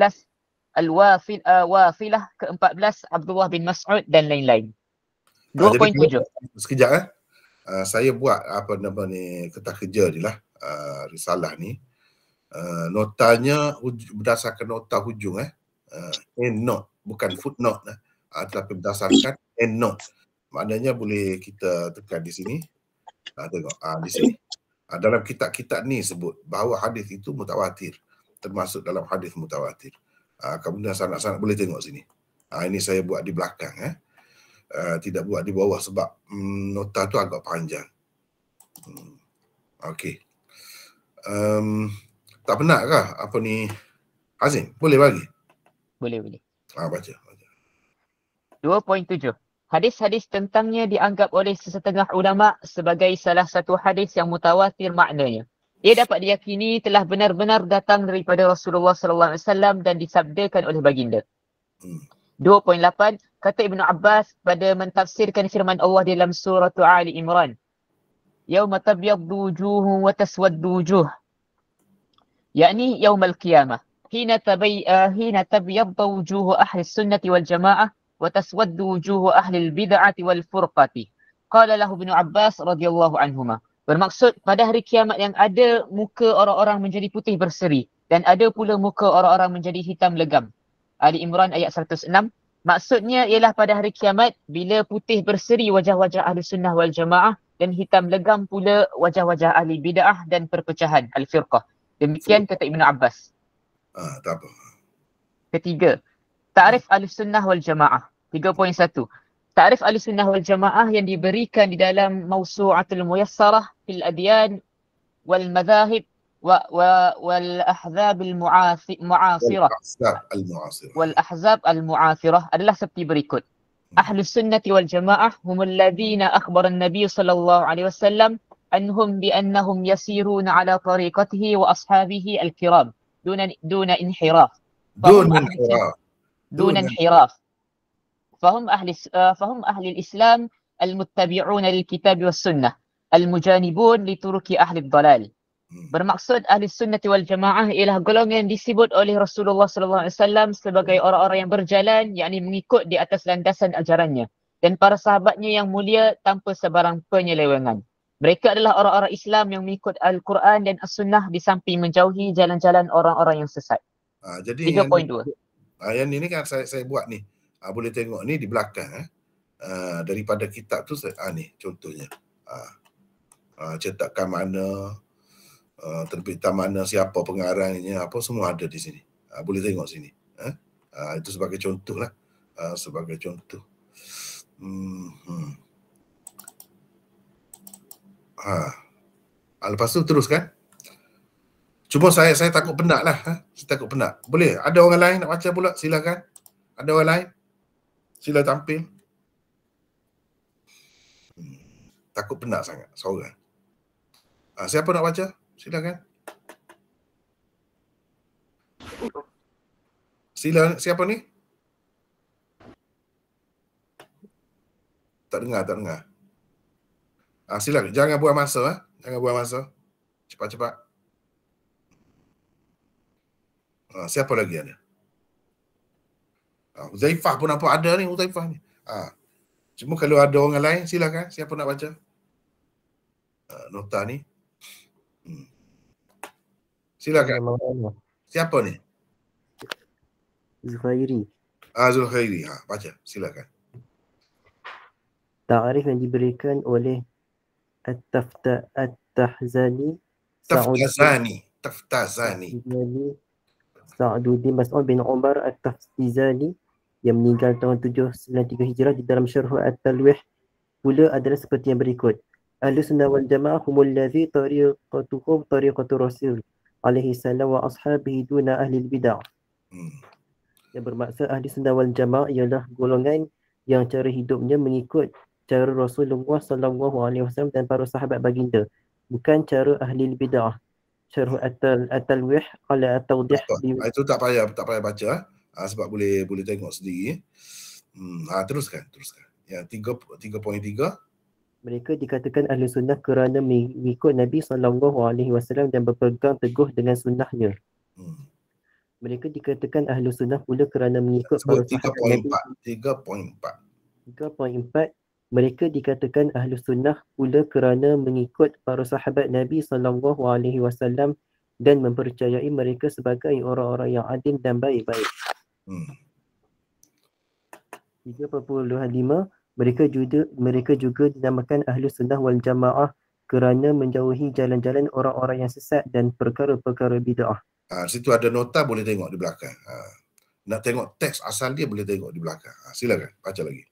Al-Wafilah, ke-14 Abdullah bin Mas'ud dan lain-lain. 2.7. Sekejap saya buat apa nama ni kertas kerja ni lah, risalah ni. Notanya berdasarkan nota hujung endnote, bukan footnote tetapi berdasarkan endnote. Maknanya boleh kita tekan di sini. Tengok di sini. Dalam kitab-kitab ni sebut bahawa hadis itu mutawatir, termasuk dalam hadis mutawatir. Kemudian sanad-sanad boleh tengok sini. Ini saya buat di belakang tidak buat di bawah sebab nota tu agak panjang. Okey. Tak penat kah apa ni Hazim? Boleh bagi? Boleh. Baca. 2.7. Hadis-hadis tentangnya dianggap oleh sesetengah ulama sebagai salah satu hadis yang mutawatir maknanya. Ia dapat diyakini telah benar-benar datang daripada Rasulullah sallallahu alaihi wasallam dan disabdakan oleh baginda. 2.8. Kata Ibnu Abbas pada mentafsirkan firman Allah dalam surah Ali Imran, Yauma tabyaddu wujuhun wa taswaddu wujuh, yakni yaumul qiyamah, hina tabyaddu wujuhu ahli sunnati wal jamaah wa taswaddu wujuhu ahli al-bid'ati wal furqati. Qala lahu Ibnu Abbas radhiyallahu anhuma. Bermaksud pada hari kiamat yang ada muka orang-orang menjadi putih berseri dan ada pula muka orang-orang menjadi hitam legam. Ali Imran ayat 106. Maksudnya ialah pada hari kiamat bila putih berseri wajah-wajah ahli sunnah wal jamaah dan hitam legam pula wajah-wajah ahli bid'ah dan perpecahan al-firqah. Demikian kata Ibnu Abbas. Tak apa. Ketiga, ta'rif ahli sunnah wal jamaah. 3.1. Ta'rif ahli sunnah wal jamaah yang diberikan di dalam Mawsu'atul Muyassarah fil Adyan wal Madhahib والأحزاب المعاصرة والأحزاب المعاصرة adalah seperti berikut. أهل السنة والجماعة هم الذين أخبر النبي صلى الله عليه وسلم عنهم بأنهم يسيرون على طريقته وأصحابه الكرام دون انحراف. دون انحراف. فهم أهل الإسلام al-muttabi'una lil-kitab was-sunnah, al-mujanibun li turuki ahli ad-dalal. Bermaksud ahli sunnati wal jamaah ialah golongan disebut oleh Rasulullah SAW sebagai orang-orang yang berjalan, yakni mengikut di atas landasan ajarannya, dan para sahabatnya yang mulia tanpa sebarang penyelewengan. Mereka adalah orang-orang Islam yang mengikut Al-Quran dan As-Sunnah di samping menjauhi jalan-jalan orang-orang yang sesat. Jadi 3.2. Yang ini kan saya buat ni. Boleh tengok ni di belakang. Daripada kitab tu ni contohnya. Cetakan mana, terbitan mana, siapa pengarangnya, apa semua ada di sini. Boleh tengok sini. Itu sebagai contoh lah. Sebagai contoh. Lepas tu teruskan. Cuma saya takut penat lah. Saya takut penat. Boleh? Ada orang lain nak baca pula? Silakan. Ada orang lain? Sila tampil. Takut penat sangat seorang. Siapa nak baca? Silakan. Sila, siapa ni? Tak dengar. Silakan. Jangan buang masa. Jangan buang masa. Cepat-cepat. Siapa lagi ada? Huzaifah pun nampak ada ni, Huzaifah ni. Cuma kalau ada orang lain, silakan. Siapa nak baca? Nota ni. Silakan. Siapa ni? Zuhairi. Zulkhairi. Baca. Silakan. Ta'arif yang diberikan oleh At-Tahzani Sa'duddin Mas'ud bin Umar At-Taftizani yang meninggal tahun 793 Hijrah di dalam Syarh At-Talwih pula adalah seperti yang berikut. Ahlus Sunnah wal Jamaah humul ladzi tariqatuhum tariqatu Rasul alaihi salam wa ashabihi duna ahli bid'ah. Yang bermaksud ahli Sunnah wal Jamaah ialah golongan yang cara hidupnya mengikut cara Rasulullah sallallahu alaihi wasallam dan para sahabat baginda, bukan cara ahli bid'ah. Syarh At-Talwih ala At-Tawdih. Itu tak payah baca sebab boleh tengok sendiri. Teruskan. Yang 3.3. Mereka dikatakan ahli sunnah kerana mengikut Nabi sallallahu alaihi wasallam dan berpegang teguh dengan sunnahnya. Mereka dikatakan ahli sunnah pula kerana mengikut para sahabat Nabi. 3.4. Mereka dikatakan ahli sunnah pula kerana mengikut para sahabat Nabi sallallahu alaihi wasallam dan mempercayai mereka sebagai orang-orang yang adil dan baik-baik. 3.5. Mereka juga dinamakan ahli sunnah wal jamaah kerana menjauhi jalan-jalan orang-orang yang sesat dan perkara-perkara bid'ah. Situ ada nota, boleh tengok di belakang. Nak tengok teks asal dia, boleh tengok di belakang. Silakan baca lagi.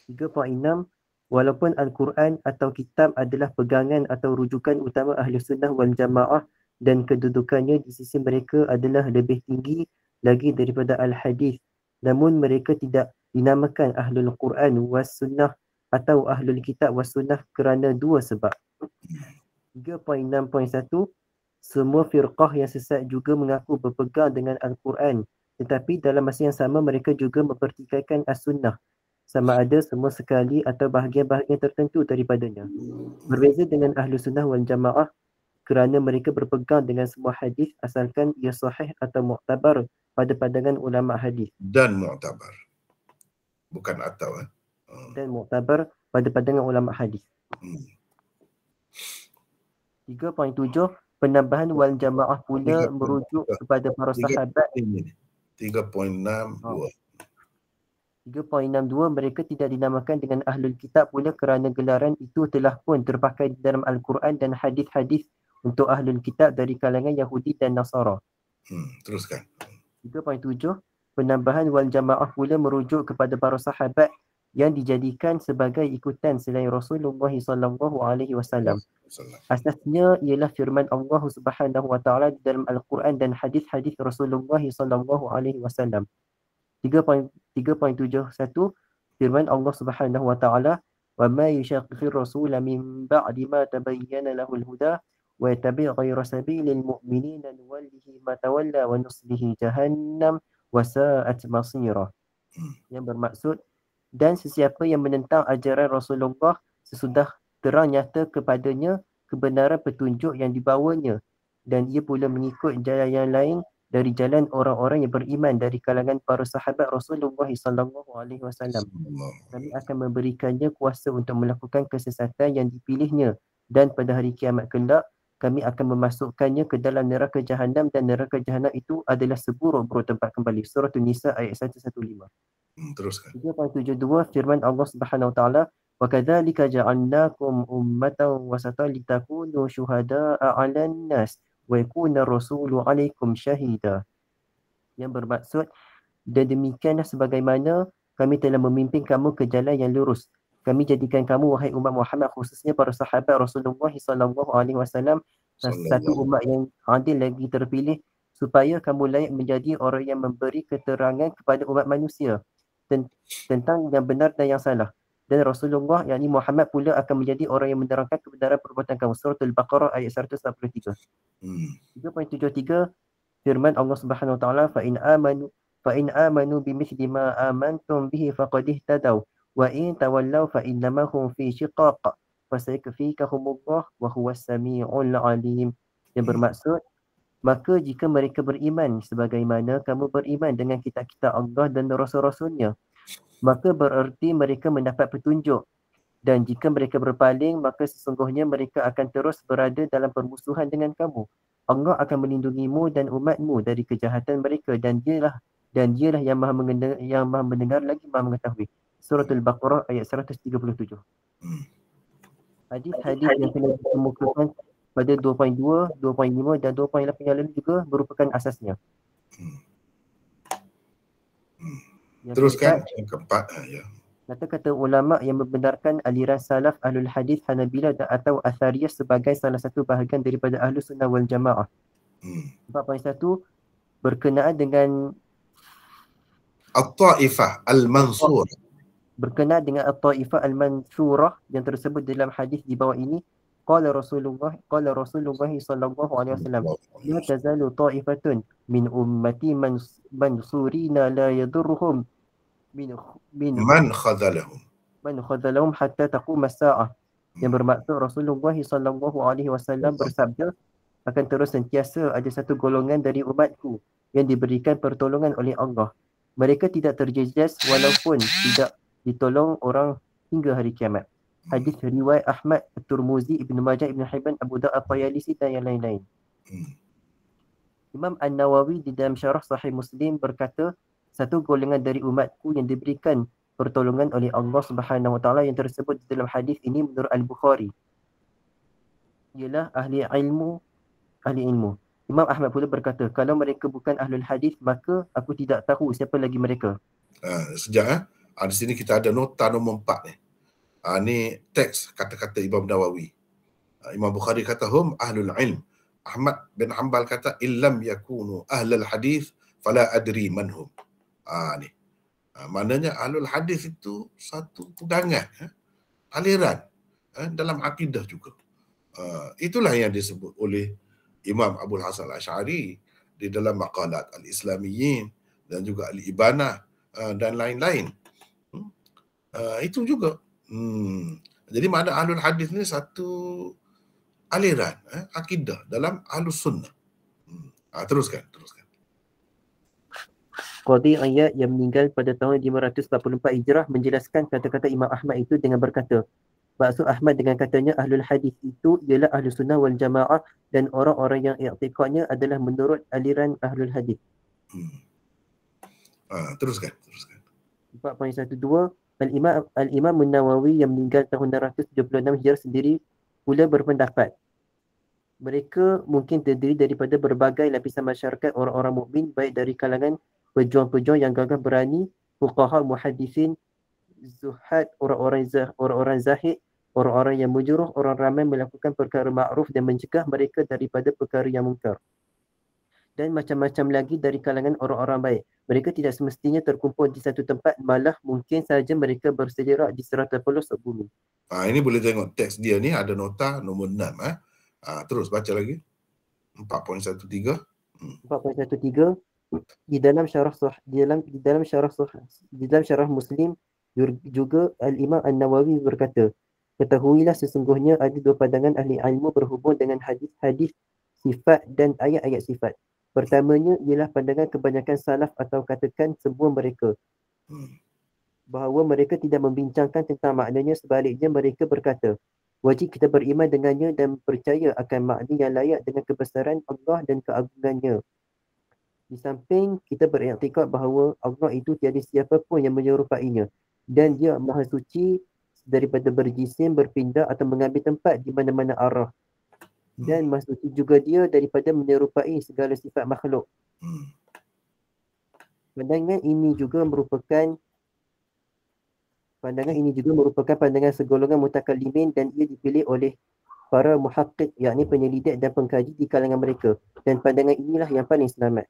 3.6. Walaupun Al-Quran atau kitab adalah pegangan atau rujukan utama ahli sunnah wal jamaah dan kedudukannya di sisi mereka adalah lebih tinggi lagi daripada Al-Hadis, namun mereka tidak dinamakan Ahlul Quran was Sunnah atau Ahlul Kitab was Sunnah kerana dua sebab. 3.6.1. Semua firqah yang sesat juga mengaku berpegang dengan Al-Quran, tetapi dalam masa yang sama mereka juga mempertikaikan As-Sunnah, sama ada semua sekali atau bahagian-bahagian tertentu daripadanya. Berbeza dengan Ahlu Sunnah wal Jamaah kerana mereka berpegang dengan semua hadis asalkan ia sahih atau mu'tabar pada pandangan ulama hadis. Dan mu'tabar. Bukan atau. Dan mu'tabar pada pandangan ulama hadis. 3.7. Penambahan wal Jamaah pula merujuk kepada para sahabat. 3.62. 3.62. Mereka tidak dinamakan dengan Ahlul Kitab pula kerana gelaran itu telah pun terpakai di dalam Al-Quran dan hadis-hadis untuk Ahlul Kitab dari kalangan Yahudi dan Nasara. Teruskan. 3.7. Penambahan wal Jamaah pula merujuk kepada para sahabat yang dijadikan sebagai ikutan selain Rasulullah sallallahu alaihi wasallam. Asasnya ialah firman Allah Subhanahu wa taala di dalam Al-Quran dan hadis-hadis Rasulullah sallallahu alaihi wasallam. 3.71. Firman Allah Subhanahu wa taala, "Wa ma yushaqqir rasula min ba'di ma tabayyana lahul huda wa yattabi' ghayra sabilil mu'minina nuwallihi ma tawalla wa nuslihi jahannam wa sa'at masira." Yang bermaksud, Dan sesiapa yang menentang ajaran Rasulullah sesudah terang nyata kepadanya kebenaran petunjuk yang dibawanya, dan ia pula mengikut jalan yang lain dari jalan orang-orang yang beriman dari kalangan para sahabat Rasulullah SAW, kami akan memberikannya kuasa untuk melakukan kesesatan yang dipilihnya, dan pada hari kiamat kelak kami akan memasukkannya ke dalam neraka jahanam, dan neraka jahanam itu adalah seburuk-buruk tempat kembali. Surah An-Nisa ayat 115. Teruskan. 3.72 firman Allah Subhanahu Wa Taala, wa kadzalika ja'alnakum ummatan wasatan litakunu syuhada'a 'alan nas wa yakuna rasulu 'alaikum syahida. Yang bermaksud, dan demikianlah sebagaimana kami telah memimpin kamu ke jalan yang lurus. Kami jadikan kamu, wahai umat Muhammad, khususnya para sahabat Rasulullah SAW, satu umat yang adil lagi terpilih, supaya kamu layak menjadi orang yang memberi keterangan kepada umat manusia tentang yang benar dan yang salah. Dan Rasulullah, yakni Muhammad, pula akan menjadi orang yang menerangkan kebenaran perbuatan kamu. Surah Al-Baqarah ayat 143. 3.73 firman Allah Subhanahu Wa Taala, fa in amanu bimithli ma amantum bihi faqad ihtadaw wa in tawallaw fa innama hum fi shiqaq fasayakfikahumullah wa huwas samiul alim. Yang bermaksud, maka jika mereka beriman sebagaimana kamu beriman dengan kitab-kitab Allah dan rasul-rasulnya, maka bererti mereka mendapat petunjuk. Dan jika mereka berpaling, maka sesungguhnya mereka akan terus berada dalam permusuhan dengan kamu. Allah akan melindungimu dan umatmu dari kejahatan mereka, dan dialah yang maha mendengar lagi maha mengetahui. Surah Al-Baqarah ayat 137. Hadis-hadis yang telah dikemukakan pada 2.2, 2.5 dan 2.8 yang lalu juga merupakan asasnya. Teruskan yang keempat. Ya. Kata-kata ulama yang membenarkan aliran salaf ahlul hadis Hanabilah atau Athariyah sebagai salah satu bahagian daripada Ahlus Sunnah wal Jamaah. 4.1 berkenaan dengan At-Ta'ifah Al-Mansurah. Berkenaan dengan At-Ta'ifah Al-Mansurah yang tersebut dalam hadis di bawah ini, qala Rasulullah sallallahu alaihi wasallam, la tazalu ta'ifatun min ummati mansurina la yadurruhum Man khadalahum hatta taqum as-sa'ah. Yang bermaksud, Rasulullah sallallahu alaihi wasallam bersabda, akan terus sentiasa ada satu golongan dari umatku yang diberikan pertolongan oleh Allah. Mereka tidak terjejas walaupun tidak ditolong orang hingga hari kiamat. Hadis riwayat Ahmad, At-Tirmizi, Ibn Majah, Ibn Hibban, Abu Dawud, At-Tayalisi dan yang lain-lain. Imam An-Nawawi di dalam syarah Sahih Muslim berkata, satu golongan dari umatku yang diberikan pertolongan oleh Allah Subhanahu Wa Taala yang tersebut di dalam hadis ini menurut Al-Bukhari ialah ahli ilmu. Imam Ahmad pula berkata, kalau mereka bukan ahlul hadis, maka aku tidak tahu siapa lagi mereka. Sekejap. Di sini kita ada nota nombor 4 ni. Ni teks kata-kata Imam Nawawi. Imam Bukhari kata hum ahlul ilm. Ahmad bin Hanbal kata illam yakunu ahlul hadis fala adri manhum. Ni. Maknanya ahlul hadis itu satu pegangan, aliran dalam akidah juga. Itulah yang disebut oleh Imam Abul Hasan Al-Asy'ari di dalam maqalat Al-Islamiyyin dan juga Al-Ibanah dan lain-lain. Itu juga. Jadi makna ahlul hadis ni satu aliran akidah dalam Ahlus Sunnah. Teruskan. Qadhi Iyad yang meninggal pada tahun 544 Hijrah menjelaskan kata-kata Imam Ahmad itu dengan berkata, maksud Ahmad dengan katanya ahlul hadis itu ialah Ahlus Sunnah wal Jamaah dan orang-orang yang i'tiqadnya adalah menurut aliran ahlul hadis. Teruskan. 4.12 Al-Imam An-Nawawi yang meninggal tahun 676 Hijrah sendiri pula berpendapat, mereka mungkin terdiri daripada berbagai lapisan masyarakat orang-orang mukmin, baik dari kalangan pejuang-pejuang yang gagah berani, fuqaha, muhaddisin, zuhad, orang-orang zahid, orang-orang yang menyuruh orang ramai melakukan perkara ma'ruf dan mencegah mereka daripada perkara yang mungkar, dan macam-macam lagi dari kalangan orang-orang baik. Mereka tidak semestinya terkumpul di satu tempat, malah mungkin saja mereka berselerak di serata pelosok bumi. Ini boleh tengok teks dia ni ada nota nombor 6. Terus baca lagi. 4.13. di dalam syarah Muslim Juga Al-Imam An-Nawawi berkata, ketahuilah sesungguhnya ada dua pandangan ahli ilmu berhubung dengan hadis-hadis sifat dan ayat-ayat sifat. Pertamanya ialah pandangan kebanyakan salaf atau katakan semua mereka, bahawa mereka tidak membincangkan tentang maknanya, sebaliknya mereka berkata, wajib kita beriman dengannya dan percaya akan makna yang layak dengan kebesaran Allah dan keagungannya. Di samping kita beriktikad bahawa Allah itu tiada siapa pun yang menyerupainya dan dia maha suci daripada berjisim, berpindah atau mengambil tempat di mana-mana arah. Dan maha suci juga dia daripada menyerupai segala sifat makhluk. Pandangan ini juga merupakan pandangan segolongan mutakallimin dan ia dipilih oleh para muhaqqiq, yakni penyelidik dan pengkaji di kalangan mereka. Dan pandangan inilah yang paling selamat.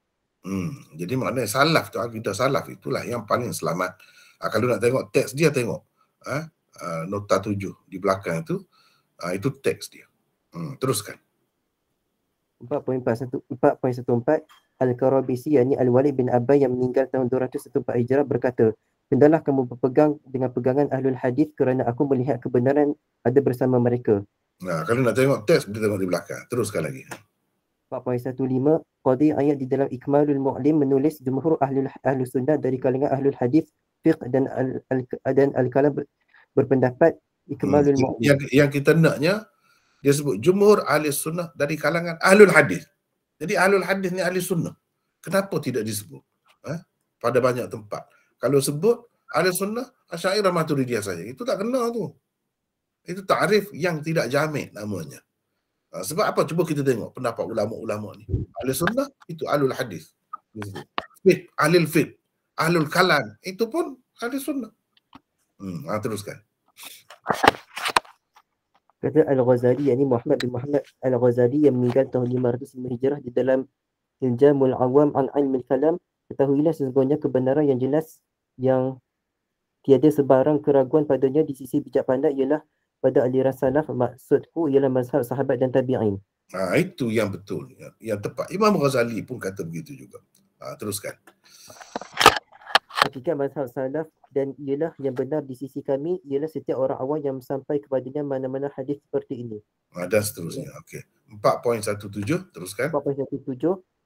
Jadi maknanya salaf tu, akidah salaf itulah yang paling selamat. Kalau nak tengok teks dia, tengok nota 7 di belakang itu teks dia. Teruskan. 4.14 Al-Karabisi, yakni Al-Walid bin Abbas yang meninggal tahun 214 Hijrah berkata, hendaklah kamu berpegang dengan pegangan ahlul hadis kerana aku melihat kebenaran ada bersama mereka. Kalau nak tengok teks, kita tengok di belakang. Teruskan lagi. 4.15 Qadhi ayat di dalam Ikmalul Mu'lim menulis jumhur ahlu sunnah dari kalangan ahlul hadis, fiqh dan al-kalam berpendapat Ikmalul Mu'lim. Yang kita naknya, dia sebut jumhur ahli sunnah dari kalangan ahlul hadis. Jadi ahlul hadis ni ahli sunnah. Kenapa tidak disebut pada banyak tempat? Kalau sebut ahli sunnah, Asy'ariyah Maturidiyah saja, itu tak kena tu. Itu takrif yang tidak jamik namanya. Sebab apa? Cuba kita tengok pendapat ulama-ulama ni. Ahli sunnah itu ahlul hadis. Fiqh, ahlul fiqh, ahlul kalam, itu pun ahli sunnah. Teruskan. Kata Al-Ghazali, yakni Muhammad bin Muhammad Al-Ghazali yang meninggal tahun 505 Hijrah di dalam Iljamul Awam an Ilmil Kalam, ketahuilah sesungguhnya kebenaran yang jelas yang tiada sebarang keraguan padanya di sisi bijak pandai ialah pada aliran salaf. Maksudku ialah mazhab sahabat dan tabi'in. Itu yang betul, yang tepat. Imam Ghazali pun kata begitu juga. Teruskan. Hakikat mazhab salaf dan ialah yang benar di sisi kami ialah setiap orang awam yang sampai kepadanya mana-mana hadis seperti ini. Dan seterusnya. Okey. 4.17, teruskan. 4.17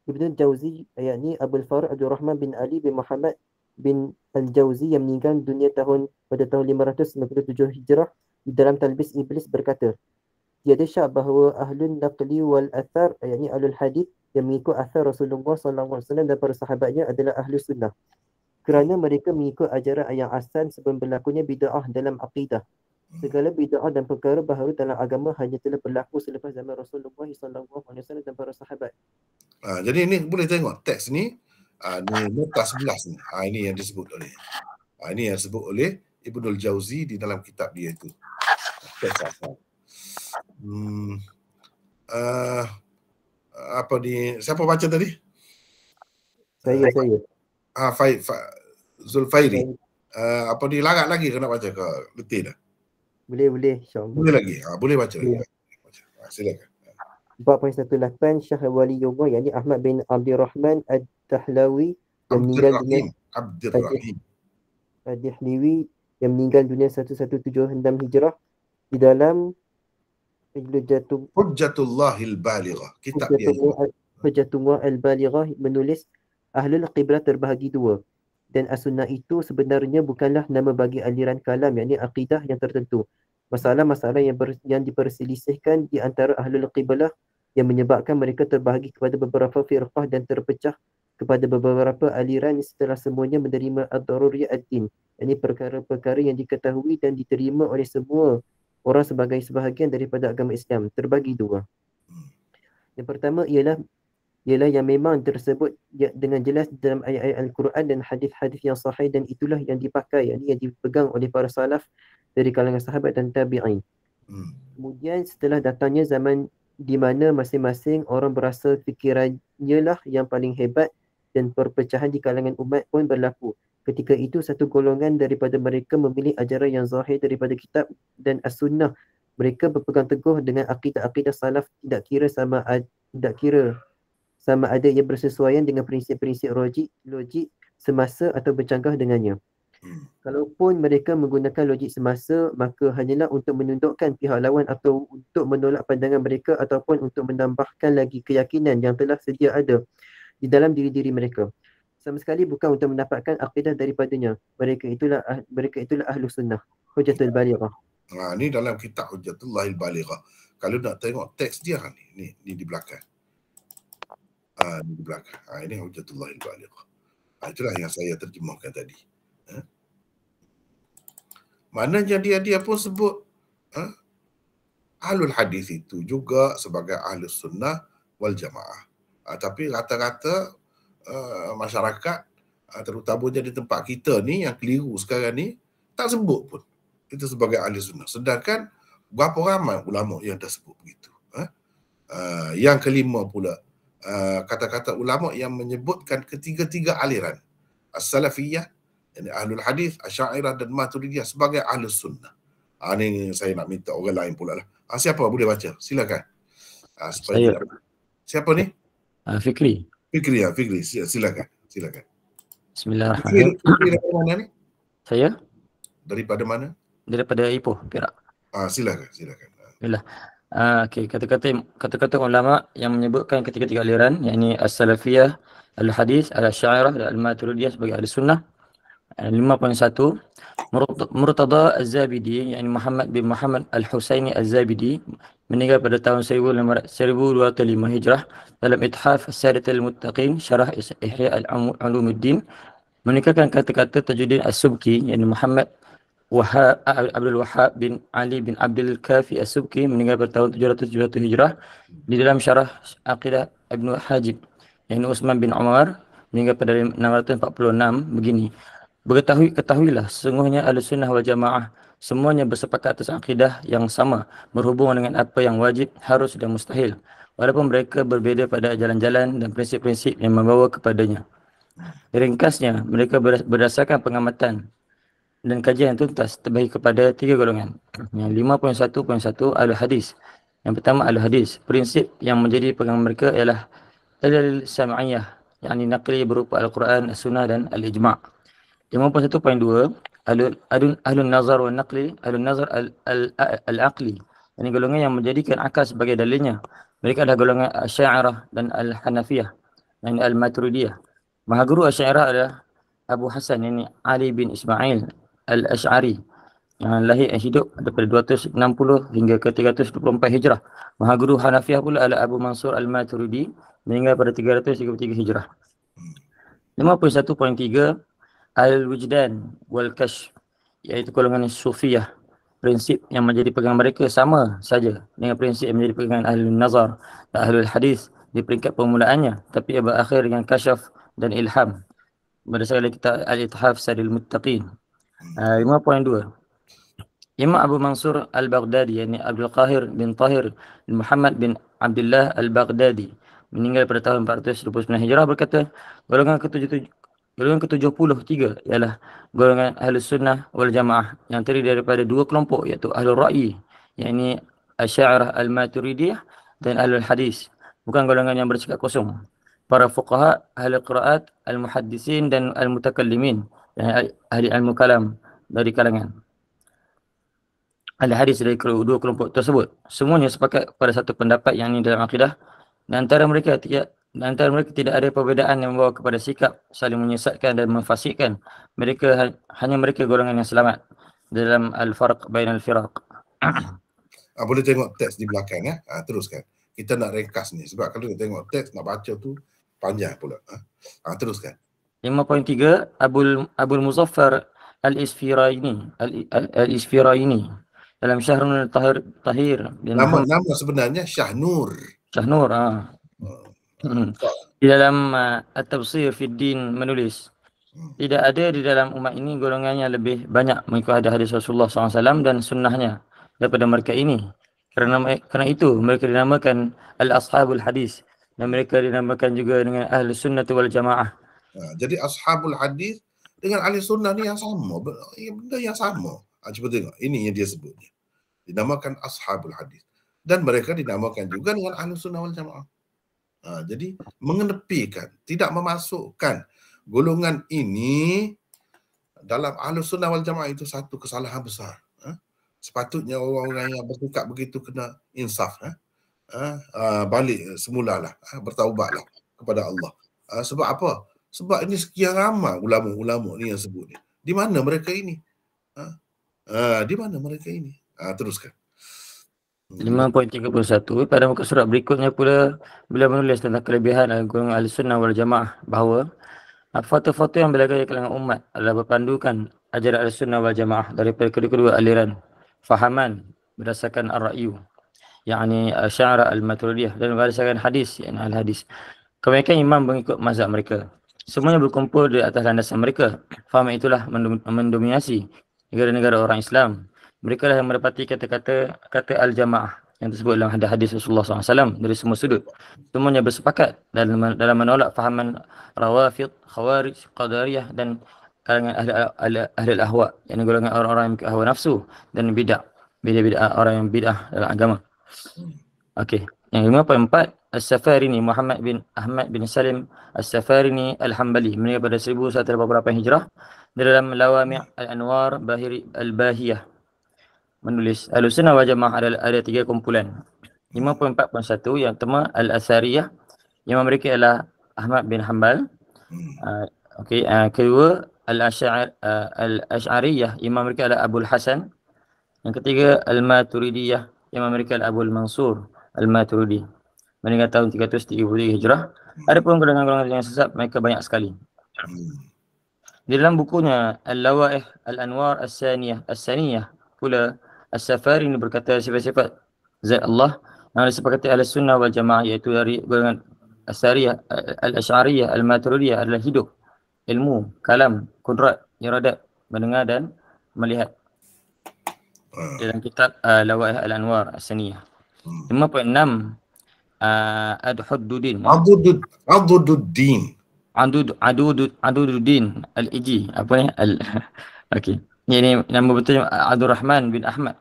Ibn Jauzi, yakni Abul Farad Abdul Rahman bin Ali bin Muhammad bin Al-Jauzi yang meninggal dunia pada tahun 597 Hijrah di dalam Talbis Iblis berkata, tiada syak bahawa ahlun naqli wal athar, yakni ahlul hadis yang mengikut athar Rasulullah SAW dan para sahabatnya adalah ahlu sunnah. Kerana mereka mengikut ajaran yang asal sebelum berlakunya bid'ah dalam akidah. Segala bid'ah dan perkara baharu dalam agama hanya telah berlaku selepas zaman Rasulullah SAW dan para sahabat. Jadi ini boleh tengok teks ni, ni nota 11 ni. Ini yang disebut oleh ini yang disebut oleh Ibnul Jauzi di dalam kitab dia itu. Teks asal. Apa ni, siapa baca tadi? Saya. Zulfairi. Apa ni, larat lagi kena baca ke letih dah? Boleh insya-Allah. Boleh lagi. Boleh baca lagi. Silakan. 4.18 Syekh Waliyullah, yakni Ahmad bin Abdurrahman Ad-Dahlawi yang meninggal dunia Ad-Dahlawi yang meninggal dunia 1176 Hijrah di dalam Hujjatullahil Balighah. Kitab dia. Hujjatullah Al-Balighah menulis ahlul qiblah terbahagi dua, dan as-sunnah itu sebenarnya bukanlah nama bagi aliran kalam, yakni akidah yang tertentu. Masalah-masalah yang diperselisihkan di antara ahlul qiblah yang menyebabkan mereka terbahagi kepada beberapa firqah dan terpecah kepada beberapa aliran setelah semuanya menerima ad-daruriyat ad-din, yakni perkara-perkara yang diketahui dan diterima oleh semua orang sebagai sebahagian daripada agama Islam, terbagi dua. Yang pertama ialah yang memang tersebut dengan jelas dalam ayat-ayat Al-Quran dan hadis-hadis yang sahih, dan itulah yang dipakai, yakni yang dipegang oleh para salaf dari kalangan sahabat dan tabi'in. Kemudian setelah datangnya zaman di mana masing-masing orang berasa fikirannya lah yang paling hebat dan perpecahan di kalangan umat pun berlaku. Ketika itu satu golongan daripada mereka memilih ajaran yang zahir daripada kitab dan as-sunnah. Mereka berpegang teguh dengan akidah-akidah salaf, tidak kira sama ada ia bersesuaian dengan prinsip-prinsip logik semasa atau bercanggah dengannya. Kalaupun mereka menggunakan logik semasa, maka hanyalah untuk menundukkan pihak lawan atau untuk menolak pandangan mereka ataupun untuk menambahkan lagi keyakinan yang telah sedia ada di dalam diri-diri mereka. Sama sekali bukan untuk mendapatkan akidah daripadanya. Mereka itulah Ahlus Sunnah. Hujjatul Balighah. Ni dalam kitab Hujjatullahil Balighah. Kalau nak tengok teks dia ni di belakang. Ni di belakang. Ini Hujjatullahil Balighah. Itulah yang saya terjemahkan tadi. Maknanya dia pun sebut Ahlul Hadis itu juga sebagai Ahlus Sunnah wal Jamaah. Tapi rata-rata masyarakat, terutamanya di tempat kita ni yang keliru sekarang ni, tak sebut pun itu sebagai Ahli Sunnah. Sedangkan berapa ramai ulama yang dah sebut begitu. Yang kelima pula, kata-kata ulama yang menyebutkan ketiga-tiga aliran, As-Salafiyah, yani Ahlul Hadis, Asy'ariyah dan Maturidiyah sebagai Ahlus Sunnah. Ni saya nak minta orang lain pula lah. Siapa boleh baca? Silakan. Saya. Siapa ni? Fikri. Fikri. Silakan. Bismillahirrahmanirrahim. Fikri daripada mana ni? Saya Daripada mana? daripada Ipoh, Perak. Silakan. Bismillah. Okey, kata-kata ulama yang menyebutkan ketiga-tiga aliran, yakni As-Salafiyah, Al-Hadis, Al-Asy'ariyah dan Al-Maturidiyah sebagai Ahli Sunnah. 5.1 Murtada Az-Zabidi, yakni Muhammad bin Muhammad Al-Husaini Az-Zabidi, meninggal pada tahun 1205 Hijrah dalam Ithaf As-Sadatul Muttaqin Syarah Ihya Al-Ulumuddin, menikahkan kata-kata Tajuddin As-Subki, yakni Muhammad Abdul Wahhab bin Ali bin Abdul Kafi As-Subki, meninggal pada tahun 771 Hijrah di dalam Syarah Aqidah Ibnu Hajib, yakni Utsman bin Umar, meninggal pada 646 begini. Ketahuilah, sesungguhnya Ahlus Sunnah wal Jamaah semuanya bersepakat atas akidah yang sama berhubung dengan apa yang wajib, harus dan mustahil, walaupun mereka berbeza pada jalan-jalan dan prinsip-prinsip yang membawa kepadanya. Ringkasnya, mereka berdasarkan pengamatan dan kajian yang tuntas terbagi kepada 3 golongan. Yang 5.1.1 Ahlul Hadis. Yang pertama Ahlul Hadis. Prinsip yang menjadi pegangan mereka ialah dalil sam'iyah, yakni naqli berupa Al-Quran, As-Sunnah dan Al-Ijma'. 51.2 Ahlun Nazar wa Naqli, Ahlun Nazar Al-Aqli, ini golongan yang menjadikan akal sebagai dalilnya. Mereka adalah golongan Asy'ariyah dan Al-Hanafiyah, yang Al-Maturidiyah. Mahaguru Asy'ariyah adalah Abu Hasan, ini Ali bin Ismail Al-Asy'ari, yang lahir hidup daripada 260 hingga ke 324 Hijrah. Mahaguru Hanafiyah pula adalah Abu Mansur Al-Maturidi, meninggal pada 333 Hijrah. 51.3 Al-Wujdan wal-Kashf, iaitu golongan Sufiyah. Prinsip yang menjadi pegangan mereka sama saja dengan prinsip yang menjadi pegangan Ahlul Nazar dan Ahlul Hadis di peringkat permulaannya, tapi ia berakhir dengan kasyaf dan ilham berdasarkan kitab Al-Ithaf Sadil Muttaqin. 5.2 Imam Abu Mansur Al-Baghdadi, yakni Abdul Qahir bin Tahir bin Muhammad bin Abdullah Al-Baghdadi, meninggal pada tahun 429 Hijrah, berkata, golongan ke-73 ialah golongan Ahlus Sunnah wal Jamaah yang terdiri daripada 2 kelompok, iaitu Ahlul Ra'yi, yakni Asy'ariyah Al-Maturidiyah, dan Ahlul Hadis, bukan golongan yang bercakap kosong. Para fuqaha, ahli qiraat, al-muhaddisin dan al-mutakallimin, yang ahli ilmu kalam dari kalangan ahli hadis dari 2 kelompok tersebut, semuanya sepakat pada satu pendapat, yang ini dalam akidah, dan antara mereka tidak ada perbezaan yang membawa kepada sikap saling menyesatkan dan memfasikkan. Hanya mereka golongan yang selamat dalam al-farq bainal firaq. Boleh tengok teks di belakang teruskan. Kita nak ringkas ni sebab kalau tengok teks nak baca tu panjang pula. Teruskan. 5.3 Abul Muzaffar Al-Isfiraini dalam Syahrul Tahir. Nama sebenarnya Syahnur. Di dalam At-Tafsir fi Din menulis, tidak ada di dalam umat ini golongan yang lebih banyak mengikuti hadis Rasulullah SAW dan sunnahnya daripada mereka ini. Kerana itu mereka dinamakan Al-Ashabul Hadis, dan mereka dinamakan juga dengan Ahli Sunnah wal Jamaah. Jadi Ashabul Hadis dengan Ahli Sunnah ni yang sama, benda yang sama. Cuba tengok, ini yang dia sebutnya. Dinamakan Ashabul Hadis. Dan mereka dinamakan juga dengan Ahli Sunnah wal Jamaah. Jadi mengenepikan, tidak memasukkan golongan ini dalam Ahlus Sunnah wal Jamaah itu satu kesalahan besar. Sepatutnya orang-orang yang bersikap begitu kena insaf. Balik semulalah, bertaubatlah kepada Allah. Sebab apa? Sebab ini sekian ramai ulama-ulama ni yang sebut ni. Di mana mereka ini? Di mana mereka ini? Teruskan. 5.31 pada muka surat berikutnya pula beliau menulis tentang kelebihan golongan Ahlussunnah wal Jamaah bahawa foto-foto yang berlaku di kalangan umat adalah berpandukan ajaran Ahlussunnah wal Jamaah daripada kedua-dua aliran fahaman berdasarkan ar-ra'yu, yakni Asy'ariyah al-Maturidiyah, dan berdasarkan hadis, yakni al-hadis. Kebanyakan imam mengikut mazhab mereka. Semuanya berkumpul di atas landasan mereka. Faham itulah mendominasi negara-negara orang Islam. Mereka lah yang mendapati kata al-jamaah yang tersebut dalam hadis Rasulullah SAW dari semua sudut. Semuanya bersepakat dalam menolak fahaman Rawafid, Khawarij, Qadariyah dan kalangan ahli al-ahwa, yang golongan orang-orang yang hawa nafsu dan bid'ah orang yang bid'ah dalam agama. Okey, yang 5.4 As-Safarini Muhammad bin Ahmad bin Salim As-Safarini Al-Hambali meninggal pada 1188 Hijrah dalam Lawami' Al-Anwar Al-Bahiyah menulis Ahlussunnah wal Jamaah ada 3 kumpulan. 5.4.1 yang pertama Al-Asariyah, yang mereka adalah Ahmad bin Hanbal. Kedua Al-Asy'ariyah, imam mereka adalah Abul Hasan. Yang ketiga Al-Maturidiyah, imam mereka adalah Abul Mansur Al-Maturidi, meninggal tahun 333 Hijrah. Adapun golongan-golongan yang sesat mereka banyak sekali. Di dalam bukunya Al-Lawaih Al-Anwar As-Saniyah pula As-Safarini berkata sifat-sifat zat Allah yang disepakati Ahlussunnah wal Jamaah, iaitu dari golongan Asariyah, Al-Asy'ariyah, Al-Maturidiyah adalah hidup, ilmu, kalam, kudrat, iradat, mendengar dan melihat. Dalam kitab Lawaih Al-Anwar As-Saniyah. 5.6 Adhuddin Al-Iji, apa ni? Okey. Ini nama betulnya Abdul Rahman bin Ahmad,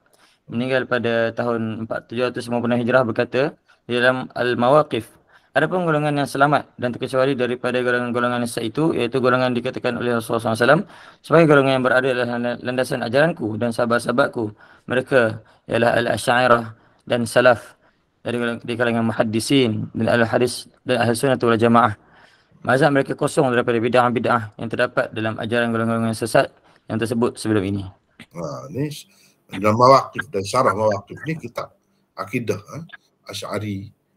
meninggal pada tahun 750 Hijrah, berkata di dalam Al-Mawaqif, adapun golongan yang selamat dan terkecuali daripada golongan-golongan sesat itu, iaitu golongan dikatakan oleh Rasulullah SAW sebagai golongan yang berada dalam landasan ajaranku dan sahabat-sahabatku. Mereka ialah Al-Asy'ariyah dan Salaf dari kalangan muhaddisin dan al-hadis dan Ahlussunnah wal Jamaah. Mazhab mereka kosong daripada bid'ah-bid'ah yang terdapat dalam ajaran golongan-golongan sesat yang tersebut sebelum ini. Ni dalam Mawaqif dan Syarah Mawaqif ni kitab akidah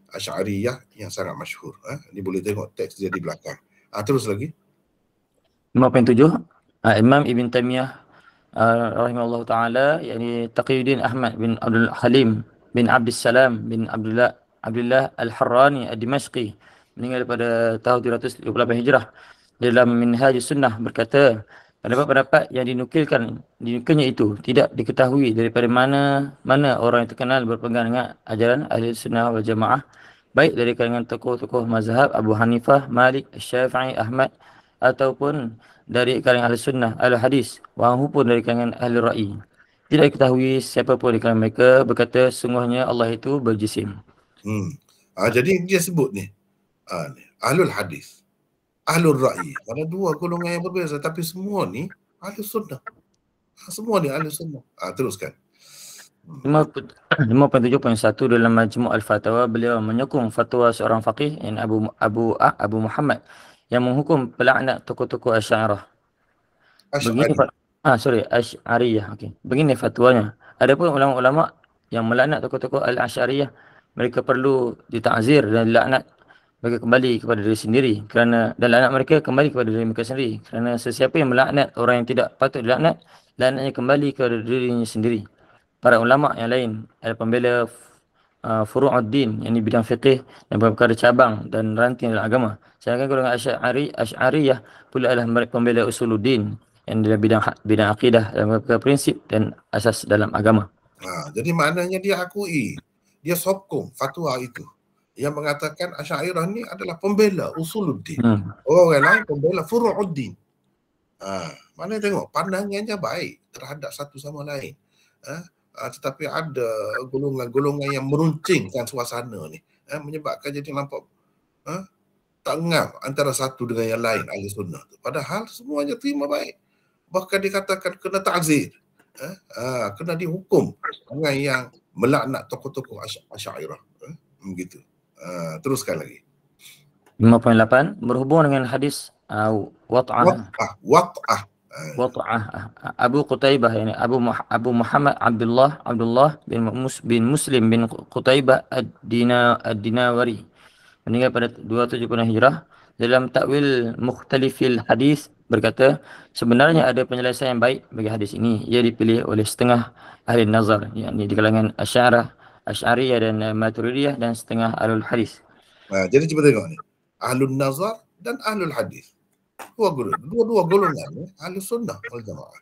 Asy'ariyah yang sangat masyhur. Ni boleh tengok teks dia di belakang. Terus lagi. 5.7 Imam Ibn Taymiyah rahimahullah ta'ala, yakni Taqiyuddin Ahmad bin Abdul Halim bin Abdus Salam bin Abdullah Al-Harrani Ad-Dimashqi, meninggal pada tahun 328 Hijrah, dalam Minhajus Sunnah berkata, pendapat-pendapat yang dinukilnya itu tidak diketahui daripada mana orang yang terkenal berpegang dengan ajaran Ahlussunnah wal Jamaah, baik dari kalangan tokoh-tokoh mazhab Abu Hanifah, Malik, Syafi'i, Ahmad, ataupun dari kalangan Ahlussunnah Al-Hadis, walaupun dari kalangan Ahli Ra'i. Tidak diketahui siapa pun di kalangan mereka berkata sungguhnya Allah itu berjisim. Jadi dia sebut ni Ahlul Hadis, Ahlul Ra'i, ada 2 golongan yang berbeza, tapi semua ni Ahlus Sunnah. Semua ni Ahlus Sunnah. Teruskan. 5.7.1 dalam Majmu' Al-Fatawa, beliau menyokong fatwa seorang faqih yang Abu Muhammad yang menghukum pelaknat tokoh-tokoh Asy'ariyah. Asy'ariyah. Okey. Begini fatwanya. Adapun ulama-ulama yang melaknat tokoh-tokoh Al-Asy'ariyah, mereka perlu ditakzir dan dilaknat mereka kembali kepada diri sendiri, dan laknat mereka kembali kepada diri mereka sendiri, kerana sesiapa yang melaknat orang yang tidak patut dilaknat, laknatnya kembali kepada dirinya sendiri. Para ulama yang lain adalah pembela furu'uddin, yang bidang fiqih dan perkara cabang dan ranting dalam agama. Sedangkan golongan Asy'ariyah pula adalah pembela usuluddin, yang dalam bidang akidah dan perkara prinsip dan asas dalam agama. Jadi maknanya dia akui, dia sokong fatwa itu yang mengatakan Asy'ariyah ni adalah pembela usuluddin. Orang lain pembela furu'uddin. Mana tengok pandangannya baik terhadap satu sama lain. Tetapi ada golongan-golongan yang meruncingkan suasana ni, menyebabkan jadi nampak tak ngam antara satu dengan yang lain ahli sunnah tu. Padahal semuanya terima baik. bahkan dikatakan kena ta'zir, kena dihukum dengan yang melaknat tokoh-tokoh Asy'ariyah. Begitu. Teruskan lagi. 5.8 berhubung dengan hadis wat'ah Wat'ah. Abu Qutaibah, yani Abu Muhammad Abdullah bin Muslim bin Qutaibah ad-Dinawari meninggal pada 276 Hijrah. Dalam takwil mukhtalifil hadis berkata, sebenarnya ada penyelesaian yang baik bagi hadis ini. Ia dipilih oleh setengah ahli nazar, yakni di kalangan Asy'ariyah dan Maturidiyah, dan setengah ahlul hadis. Jadi cuba tengok ni. Ahlul nazar dan ahlul hadis. Dua-dua golongan ahlus sunnah wal jamaah.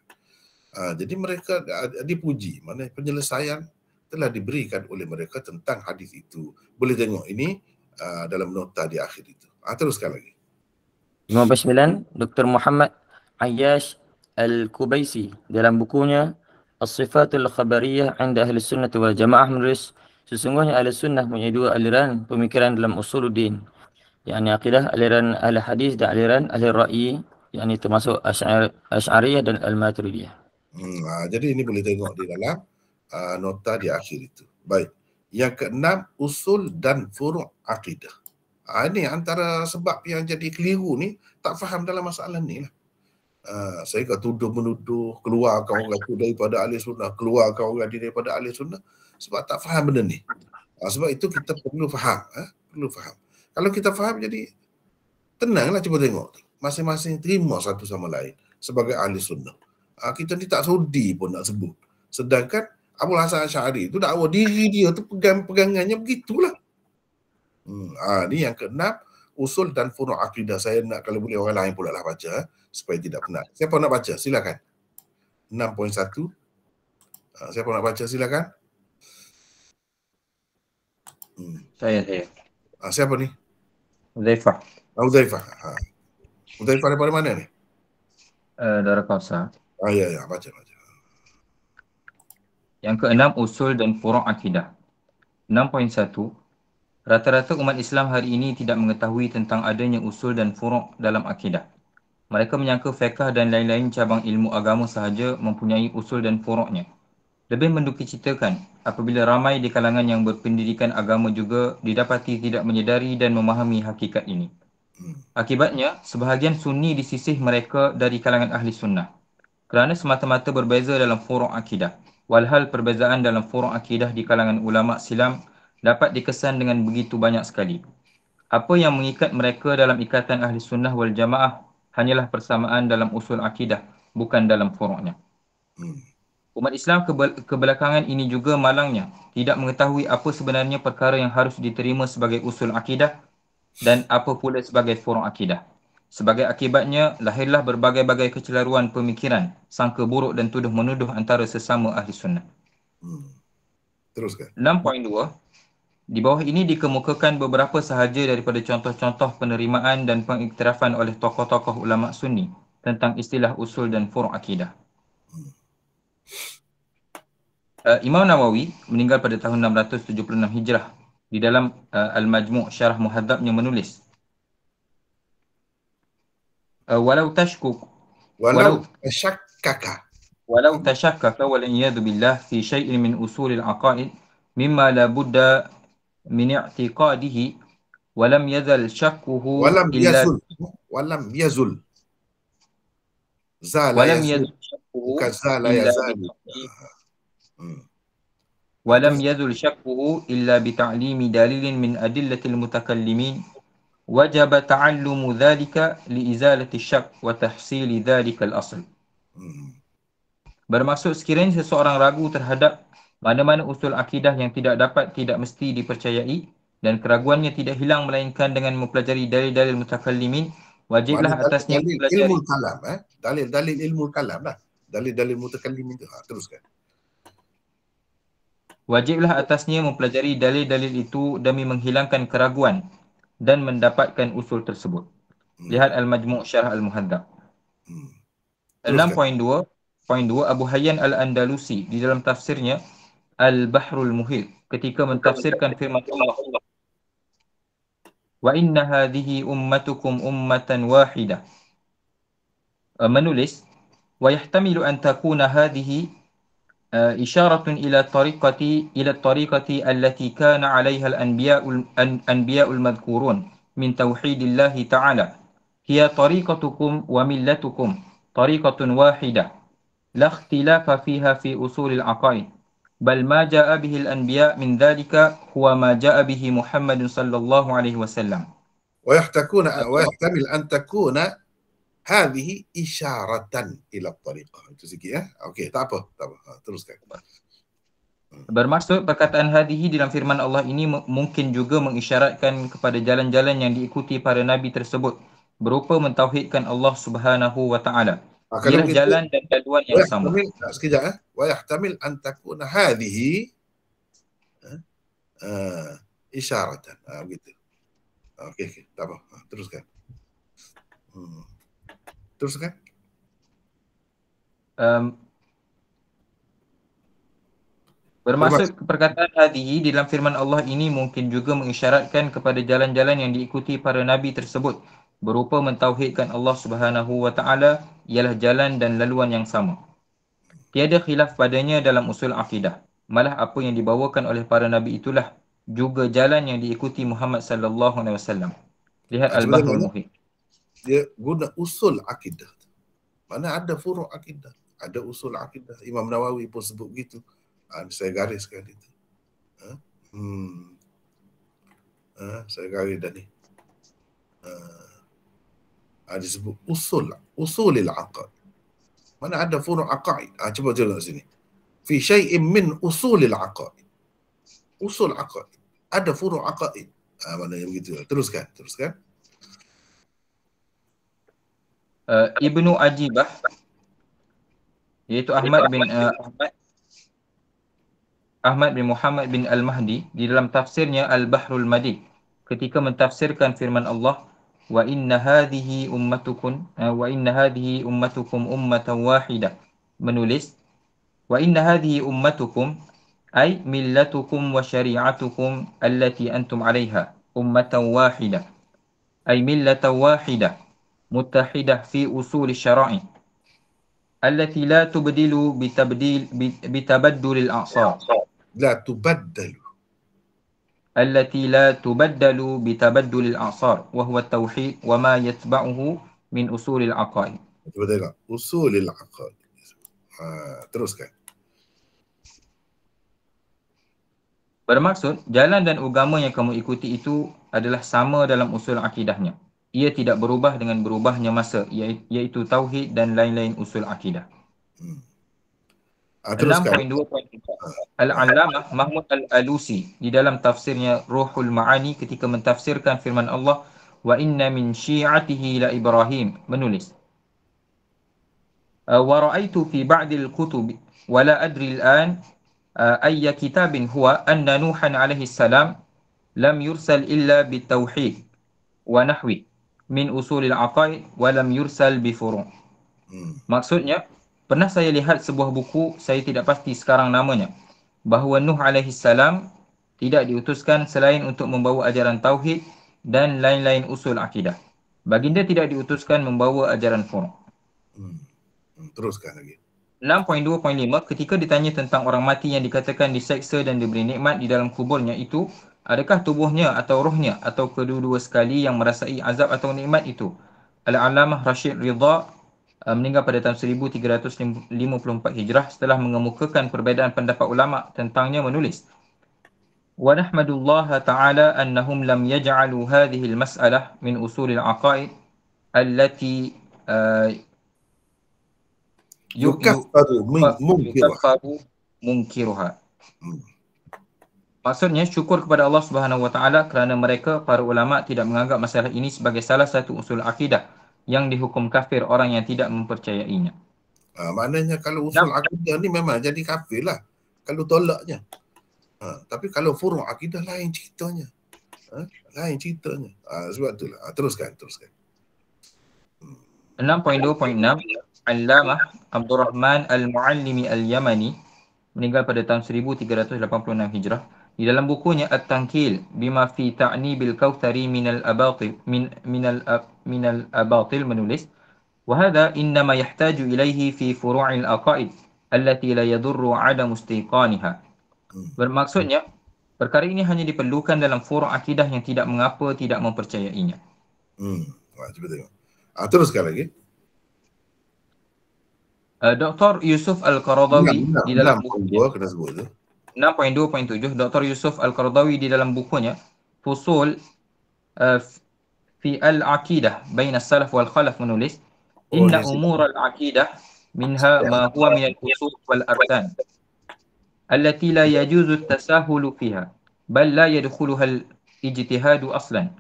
Jadi mereka dipuji, mana penyelesaian telah diberikan oleh mereka tentang hadis itu. Boleh tengok ini dalam nota di akhir itu. Teruskan lagi. 59, Dr. Muhammad Ayyash Al-Kubaisi dalam bukunya As-Sifatul Khabariyah 'inda Ahli Sunnah wal Jamaah menulis, sesungguhnya Ahli Sunnah punya dua aliran pemikiran dalam usuluddin, yakni akidah, aliran ahli hadis dan aliran ahli ra'yi, yakni termasuk Asy'ariyah dan Al-Maturidiyah. Jadi ini boleh tengok di dalam nota di akhir itu. Baik. Yang keenam, usul dan furu' akidah. Ini antara sebab yang jadi keliru ni, tak faham dalam masalah ni lah. Saya kata tuduh-menuduh, keluarkan orang itu daripada ahli sunnah, keluarkan orang daripada ahli sunnah, sebab tak faham benda ni. Sebab itu kita perlu faham. Perlu faham. Kalau kita faham, jadi tenanglah, cuba tengok. Masing-masing terima satu sama lain sebagai ahli sunnah. Kita ni tak sudi pun nak sebut. Sedangkan Abul Hasan Asy'ari itu dakwa diri dia tu pegangannya begitulah. Ni yang keenam, usul dan furu' akidah. Saya nak kalau boleh orang lain pula lah baca supaya tidak penat. Siapa nak baca? Silakan. 6.1. Siapa nak baca? Silakan. Saya. Siapa ni? Huzaifah. Huzaifah. Huzaifah daripada mana ni? Darul Kausar. Ya, baca. Yang keenam, usul dan furu' akidah. 6.1. Rata-rata umat Islam hari ini tidak mengetahui tentang adanya usul dan furu' dalam akidah. Mereka menyangka fiqh dan lain-lain cabang ilmu agama sahaja mempunyai usul dan furu'nya. Lebih mendukacitakan apabila ramai di kalangan yang berpendidikan agama juga didapati tidak menyedari dan memahami hakikat ini. Akibatnya, sebahagian sunni disisih mereka dari kalangan ahli sunnah kerana semata-mata berbeza dalam furu' akidah. Walhal perbezaan dalam furu' akidah di kalangan ulama' silam dapat dikesan dengan begitu banyak sekali. Apa yang mengikat mereka dalam ikatan ahli sunnah wal jamaah hanyalah persamaan dalam usul akidah, bukan dalam furu'nya. Umat Islam kebelakangan ini juga malangnya tidak mengetahui apa sebenarnya perkara yang harus diterima sebagai usul akidah dan apa pula sebagai furu' akidah. Sebagai akibatnya, lahirlah berbagai-bagai kecelaruan pemikiran, sangka buruk dan tuduh-menuduh antara sesama ahli sunnah. Teruskan. 6.2. Di bawah ini dikemukakan beberapa sahaja daripada contoh-contoh penerimaan dan pengiktirafan oleh tokoh-tokoh ulama sunni tentang istilah usul dan furu' akidah. Imam Nawawi meninggal pada tahun 676 Hijrah. Di dalam Al-Majmu' Syarah Muhadzabnya menulis, walau tashakkaka wal iyadu billah fi syai'in min usulil aqaid mimma la budda min i'tiqadihi walam yazal syakkuhu walam yazul syakkuhu illa bita'limi dalilin min adillatil mutakallimin wajaba ta'allumu dhalika liizalati syak wa tahsili dhalika al-asl. Bermaksud sekiranya seseorang ragu terhadap mana-mana usul akidah yang tidak mesti dipercayai dan keraguannya tidak hilang melainkan dengan mempelajari dalil-dalil mutakallimin, wajiblah atasnya mempelajari ilmu kalam, dalil-dalil ilmu kalam lah. Dalil-dalil mutakallimin itu. Teruskan. Wajiblah atasnya mempelajari dalil-dalil itu demi menghilangkan keraguan dan mendapatkan usul tersebut. Lihat Al-Majmu' Syarah Al-Muhadzab. 6.2. Abu Hayyan Al-Andalusi di dalam tafsirnya Al-Bahrul Muhit ketika mentafsirkan firman Allah, wa inna hadhihi ummatukum ummatan wahidah, menulis, ويحتمل أن تكون هذه إشارة إلى الطريقة التي كان عليها الأنبياء المذكورون من توحيد الله تعالى. هي طريقتكم وملتكم طريقة واحدة لا اختلاف فيها في أصول العقائد، بل ما جاء به الأنبياء من ذلك هو ما جاء به محمد صلى الله عليه وسلم. ويحتمل أن تكون هذه إشارة إلى الطريقة. Itu sikit ya. Okey, tak apa. Teruskan. Bermaksud perkataan hadihi dalam firman Allah ini mungkin juga mengisyaratkan kepada jalan-jalan yang diikuti para nabi tersebut berupa mentauhidkan Allah Subhanahu wa taala. Ialah jalan dan laluan yang sama. Sekejap ويحتمل أن تكون هذه إشارة. Begitu. Okey, tak apa. Teruskan. Teruskan. Bermaksud perkataan hadihi dalam firman Allah ini mungkin juga mengisyaratkan kepada jalan-jalan yang diikuti para nabi tersebut berupa mentauhidkan Allah Subhanahu wa taala, ialah jalan dan laluan yang sama. Tiada khilaf padanya dalam usul akidah. Malah apa yang dibawakan oleh para nabi itulah juga jalan yang diikuti Muhammad sallallahu alaihi wasallam. Lihat Al-Bahrul Muhit. Dia guna usul akidah. Mana ada furu' akidah, ada usul akidah. Imam Nawawi pun sebut begitu. Saya gariskan itu. Saya garis dah ni. Disebut usulil aqaid. Mana ada furu' aqaid? Cuba tengok sini. Fi syai'in min usulil aqaid. Usul aqaid. Ada furu' aqaid. Mana yang begitu. Teruskan. Ibnu Ajibah, iaitu Ahmad bin Muhammad bin Al-Mahdi, di dalam tafsirnya Al-Bahrul Madid, ketika mentafsirkan firman Allah, wa inna hadhihi ummatukum ummatan wahidah, menulis wa inna hadhihi ummatukum ay millatukum wa syari'atukum allati antum 'alaiha ummatan wahidah ay millatan wahidah muttahidah fi usul syara'i allati la tubdilu bitabaddulil a'sar التي لا تبدل بتبدل الأعصار وهو التوحيد وما يتبعه من أصول العقائد. أصول العقائد. Teruskan. Bermaksud, jalan dan agama yang kamu ikuti itu adalah sama dalam usul akidahnya. Ia tidak berubah dengan berubahnya masa, iaitu tauhid dan lain-lain usul akidah. 6.2. Al-Allamah Mahmud Al-Alusi di dalam tafsirnya Ruhul Ma'ani ketika mentafsirkan firman Allah wa inna min syi'atihi la Ibrahim, menulis wa ra'aitu fi ba'dil kutub wa la adri al-an ayya kitabin huwa anna Nuhan alaihi salam lam yursal illa bitauhid wa nahwi min usulil aqaid wa lam yursal bi furu'. Maksudnya, pernah saya lihat sebuah buku, saya tidak pasti sekarang namanya, bahawa Nuh alaihi salam tidak diutuskan selain untuk membawa ajaran tauhid dan lain-lain usul akidah. Baginda tidak diutuskan membawa ajaran furu'. Teruskan lagi. 6.2.5, ketika ditanya tentang orang mati yang dikatakan diseksa dan diberi nikmat di dalam kuburnya itu, adakah tubuhnya atau rohnya atau kedua-dua sekali yang merasai azab atau nikmat itu? Al-Allamah Rashid Ridha meninggal pada tahun 1354 Hijrah setelah mengemukakan perbezaan pendapat ulama tentangnya, menulis wa nahmadullaha ta'ala annahum lam yaj'alu hadhihi al-mas'alah min usulil aqaid allati yukaffaru munkiruha. Maksudnya, syukur kepada Allah Subhanahu wa taala kerana mereka para ulama tidak menganggap masalah ini sebagai salah satu usul akidah yang dihukum kafir orang yang tidak mempercayainya. Maknanya kalau usul akidah ni memang jadi kafir lah kalau tolaknya. Tapi kalau furu' akidah lain ceritanya. Sebab itulah. Teruskan. 6.2.6, Allamah Abdurrahman Al-Muallimi Al-Yamani meninggal pada tahun 1386 Hijrah. Di dalam bukunya At-Tankil bima fi ta'nibil kautsari minal abatil menulis وهذا إنما يحتاج إليه في فروع العقائد التي لا يضر عدم استيقانها. Bermaksudnya, perkara ini hanya diperlukan dalam furu' akidah yang tidak mengapa tidak mempercayainya. Cuba tengok. Teruskan lagi. Dr. Yusuf Al-Qaradawi di dalam 6.2 kena sebut tu. 6.2.7, Dr. Yusuf Al-Qaradawi di dalam bukunya Fusul fi al-Aqidah bain as-salaf wal khalaf menulis inna umur al-aqidah minha ma huwa min al-usul wal arkan allati la yajuzu at-tasahul fiha bal la yadkhuluha al-ijtihad aslan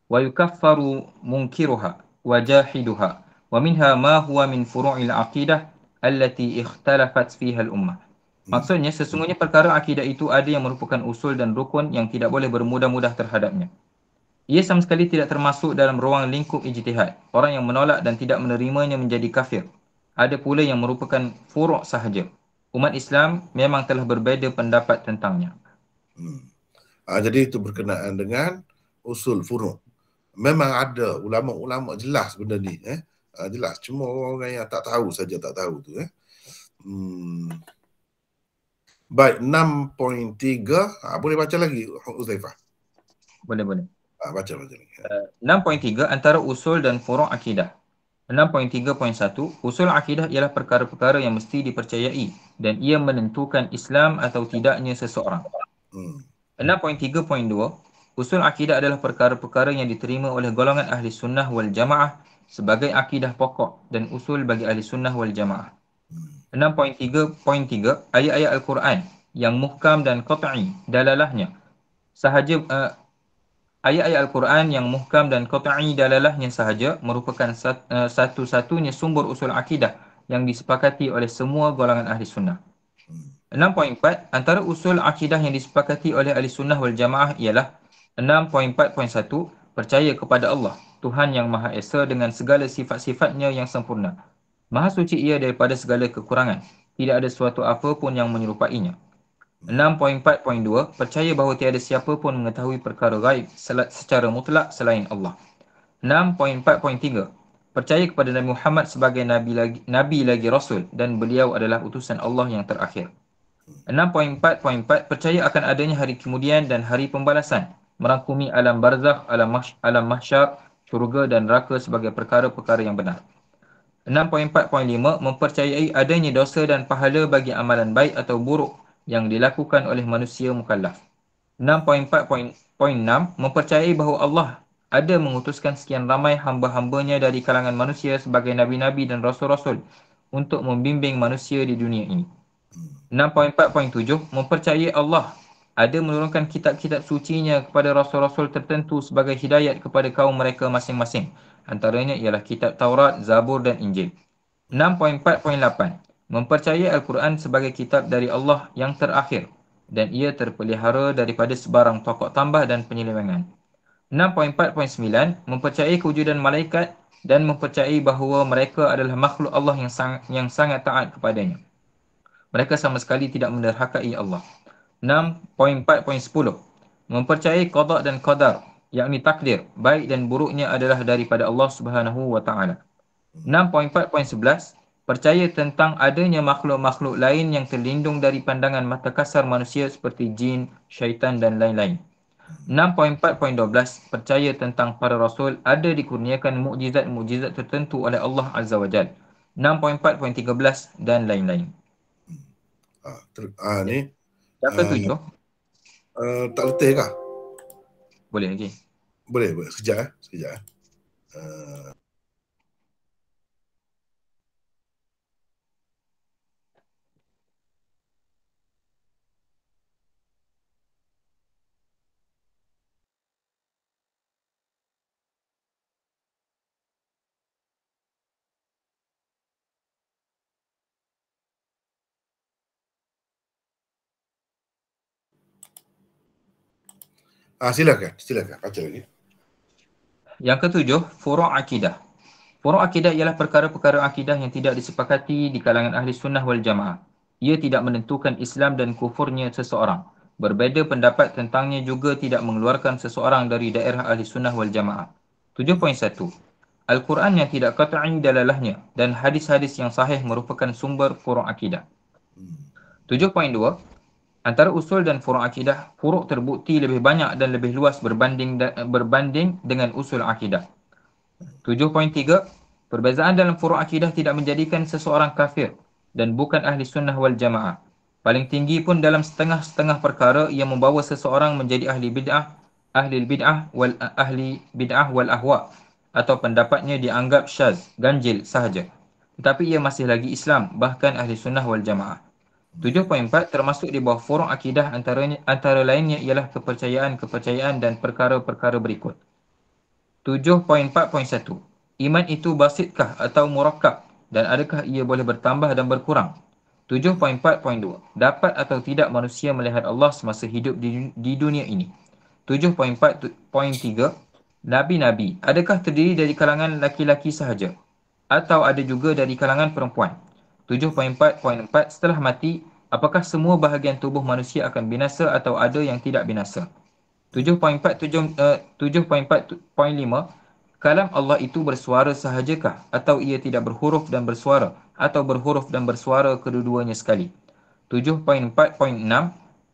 wa yukaffaru munkiruha wa jahiduha wa minha ma huwa min furu'il aqidah allati ikhtalafat fiha al-ummah. Maksudnya, sesungguhnya perkara akidah itu ada yang merupakan usul dan rukun yang tidak boleh bermudah-mudah terhadapnya. Ia sama sekali tidak termasuk dalam ruang lingkup ijtihad. Orang yang menolak dan tidak menerimanya menjadi kafir. Ada pula yang merupakan furu' sahaja. Umat Islam memang telah berbeza pendapat tentangnya. Jadi itu berkenaan dengan usul furu'. Memang ada ulama-ulama jelas benda ni. Jelas. Cuma orang yang tak tahu saja tak tahu tu. Baik, 6.3. Boleh baca lagi, Uzaifah? Boleh. Baca lagi. 6.3 antara usul dan furu' akidah. 6.3.1 usul akidah ialah perkara-perkara yang mesti dipercayai dan ia menentukan Islam atau tidaknya seseorang. 6.3.2 usul akidah adalah perkara-perkara yang diterima oleh golongan ahli sunnah wal jamaah sebagai akidah pokok dan usul bagi ahli sunnah wal jamaah. 6.3.3 ayat-ayat Al-Quran yang muhkam dan qat'i dalalahnya sahaja ayat-ayat Al-Quran yang muhkam dan qat'i dalalahnya sahaja merupakan satu-satunya sumber usul akidah yang disepakati oleh semua golongan ahli sunnah. 6.4 antara usul akidah yang disepakati oleh ahli sunnah wal jamaah ialah 6.4.1 percaya kepada Allah, Tuhan yang Maha Esa dengan segala sifat-sifatnya yang sempurna. Maha suci ia daripada segala kekurangan. Tidak ada suatu apa pun yang menyerupainya. 6.4.2 percaya bahawa tiada siapa pun mengetahui perkara gaib secara mutlak selain Allah. 6.4.3 percaya kepada Nabi Muhammad sebagai Nabi lagi Rasul dan beliau adalah utusan Allah yang terakhir. 6.4.4 percaya akan adanya hari kemudian dan hari pembalasan, merangkumi alam barzakh, alam mahsyar, syurga dan neraka sebagai perkara-perkara yang benar. 6.4.5 mempercayai adanya dosa dan pahala bagi amalan baik atau buruk yang dilakukan oleh manusia mukallaf. 6.4.6 mempercayai bahawa Allah ada mengutuskan sekian ramai hamba-hambanya dari kalangan manusia sebagai nabi-nabi dan rasul-rasul untuk membimbing manusia di dunia ini. 6.4.7 mempercayai Allah ada menurunkan kitab-kitab sucinya kepada rasul-rasul tertentu sebagai hidayat kepada kaum mereka masing-masing. Antaranya ialah kitab Taurat, Zabur dan Injil. 6.4.8 mempercayai Al-Quran sebagai kitab dari Allah yang terakhir dan ia terpelihara daripada sebarang tokok tambah dan penyelewengan. 6.4.9 mempercayai kewujudan malaikat dan mempercayai bahawa mereka adalah makhluk Allah yang sangat taat kepadanya. Mereka sama sekali tidak menderhakai Allah. 6.4.10 mempercayai qada dan qadar, yakni takdir, baik dan buruknya adalah daripada Allah Subhanahu wa taala. 6.4.11 percaya tentang adanya makhluk-makhluk lain yang terlindung dari pandangan mata kasar manusia seperti jin, syaitan dan lain-lain. 6.4.12 percaya tentang para rasul ada dikurniakan mukjizat-mukjizat tertentu oleh Allah Azza wa Jalla. 6.4.13 dan lain-lain. Ni yang ketujuh tak letih kah? Boleh lagi. Boleh. Sekejap. Silakan baca lagi. Yang ketujuh, furu' akidah. Furu' akidah ialah perkara-perkara akidah yang tidak disepakati di kalangan ahli sunnah wal jamaah. Ia tidak menentukan Islam dan kufurnya seseorang. Berbeza pendapat tentangnya juga tidak mengeluarkan seseorang dari daerah ahli sunnah wal jamaah. 7.1 Al-Quran yang tidak qat'i dalalahnya dan hadis-hadis yang sahih merupakan sumber furu' akidah. 7.2. Antara usul dan furu' akidah, furu' terbukti lebih banyak dan lebih luas berbanding dengan usul akidah. 7.3. Perbezaan dalam furu' akidah tidak menjadikan seseorang kafir dan bukan ahli sunnah wal jamaah. Paling tinggi pun dalam setengah-setengah perkara yang membawa seseorang menjadi ahli bid'ah wal ahwa, atau pendapatnya dianggap syaz, ganjil sahaja. Tetapi ia masih lagi Islam, bahkan ahli sunnah wal jamaah. 7.4 termasuk di bawah furu' akidah antara lainnya ialah kepercayaan dan perkara-perkara berikut. 7.4.1 Iman itu basitkah atau murakkab, dan adakah ia boleh bertambah dan berkurang? 7.4.2 Dapat atau tidak manusia melihat Allah semasa hidup di dunia ini? 7.4.3 Nabi-Nabi adakah terdiri dari kalangan laki-laki sahaja atau ada juga dari kalangan perempuan? 7.4.4 Setelah mati, apakah semua bahagian tubuh manusia akan binasa atau ada yang tidak binasa? 7.4.5 Kalam Allah itu bersuara sahajakah atau ia tidak berhuruf dan bersuara atau berhuruf dan bersuara kedua-duanya sekali? 7.4.6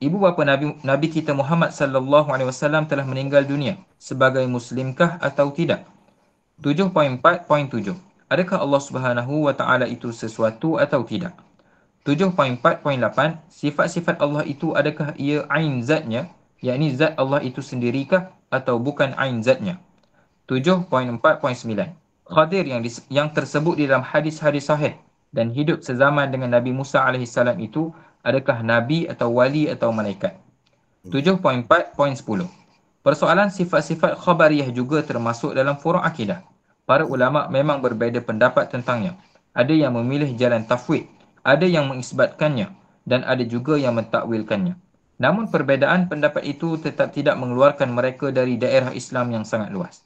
Ibu bapa Nabi kita Muhammad sallallahu alaihi wasallam telah meninggal dunia sebagai muslimkah atau tidak? 7.4.7 Adakah Allah Subhanahu wa taala itu sesuatu atau tidak? 7.4.8 Sifat-sifat Allah itu adakah ia ain zatnya, yakni zat Allah itu sendirikah atau bukan ain zatnya? 7.4.9 Khadir yang tersebut di dalam hadis-hadis sahih dan hidup sezaman dengan Nabi Musa AS itu adakah Nabi atau wali atau malaikat? 7.4.10 Persoalan sifat-sifat khabariyah juga termasuk dalam furu' akidah. Para ulama memang berbeza pendapat tentangnya. Ada yang memilih jalan tafwid, ada yang mengisbatkannya, dan ada juga yang mentakwilkannya. Namun perbezaan pendapat itu tetap tidak mengeluarkan mereka dari daerah Islam yang sangat luas.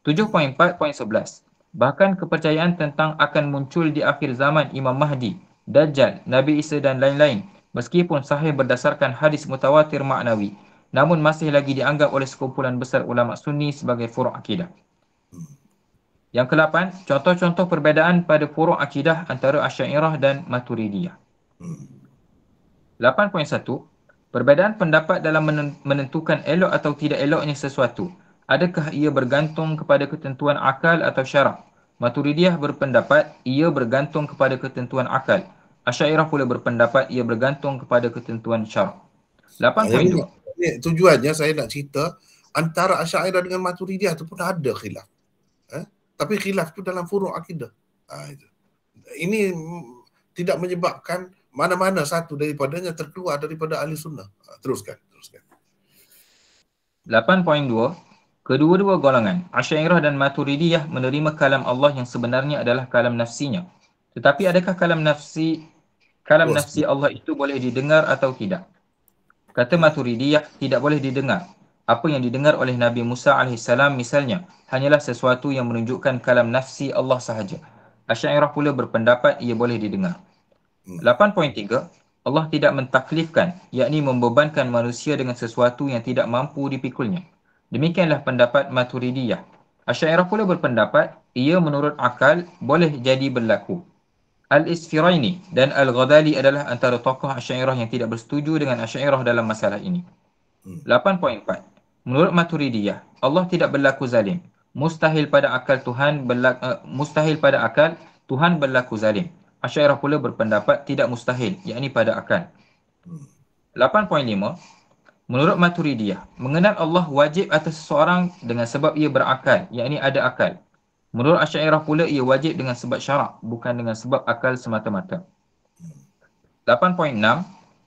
7.4.11 Bahkan kepercayaan tentang akan muncul di akhir zaman Imam Mahdi, Dajjal, Nabi Isa dan lain-lain, meskipun sahih berdasarkan hadis mutawatir ma'nawi, namun masih lagi dianggap oleh sekumpulan besar ulama sunni sebagai furu' akidah. Yang ke-8, contoh-contoh perbezaan pada furu' akidah antara Asy'ariyah dan Maturidiyah. 8.1 Perbezaan pendapat dalam menentukan elok atau tidak eloknya sesuatu. Adakah ia bergantung kepada ketentuan akal atau syarak? Maturidiyah berpendapat ia bergantung kepada ketentuan akal. Asy'ariyah pula berpendapat ia bergantung kepada ketentuan syarak. 8.2 Tujuannya saya nak cerita antara Asy'ariyah dengan Maturidiyah itu pun ada khilaf. Tapi khilaf itu dalam furu' akidah. Ini tidak menyebabkan mana-mana satu daripadanya terkeluar daripada ahli sunnah. Teruskan. 8.2 Kedua-dua golongan, Asy'ariyah dan Maturidiyah, menerima kalam Allah yang sebenarnya adalah kalam nafsinya. Tetapi adakah kalam nafsi Allah itu boleh didengar atau tidak? Kata Maturidiyah, tidak boleh didengar. Apa yang didengar oleh Nabi Musa AS misalnya, hanyalah sesuatu yang menunjukkan kalam nafsi Allah sahaja. Asy'ariyah pula berpendapat ia boleh didengar. 8.3 Allah tidak mentaklifkan, yakni membebankan manusia dengan sesuatu yang tidak mampu dipikulnya. Demikianlah pendapat Maturidiyah. Asy'ariyah pula berpendapat ia menurut akal boleh jadi berlaku. Al-Isfiraini dan Al-Ghazali adalah antara tokoh Asy'ariyah yang tidak bersetuju dengan Asy'ariyah dalam masalah ini. 8.4 Menurut Maturidiyah, Allah tidak berlaku zalim. Mustahil pada akal Tuhan berlaku zalim. Asy'ariyah pula berpendapat tidak mustahil, yakni pada akal. 8.5 Menurut Maturidiyah, mengenal Allah wajib atas seseorang dengan sebab ia berakal, yakni ada akal. Menurut Asy'ariyah pula ia wajib dengan sebab syarak, bukan dengan sebab akal semata-mata. 8.6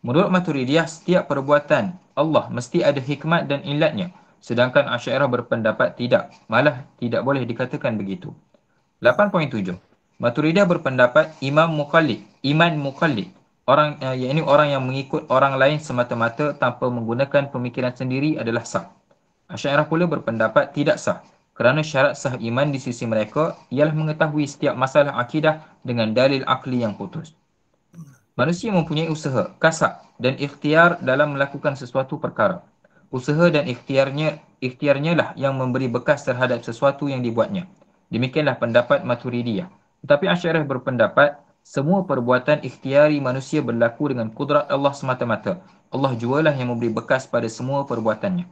Menurut Maturidiyah, setiap perbuatan Allah mesti ada hikmat dan ilatnya, sedangkan Asy'ariyah berpendapat tidak, malah tidak boleh dikatakan begitu. 8.7 Maturidiyah berpendapat iman muqallid, yakni orang yang mengikut orang lain semata-mata tanpa menggunakan pemikiran sendiri adalah sah. Asy'ariyah pula berpendapat tidak sah, kerana syarat sah iman di sisi mereka ialah mengetahui setiap masalah akidah dengan dalil akli yang putus. Manusia mempunyai usaha, kasab dan ikhtiar dalam melakukan sesuatu perkara. Usaha dan ikhtiarnya lah yang memberi bekas terhadap sesuatu yang dibuatnya. Demikianlah pendapat Maturidiyah. Tetapi Asy'ariyah berpendapat semua perbuatan ikhtiari manusia berlaku dengan kudrat Allah semata-mata. Allah jualah yang memberi bekas pada semua perbuatannya.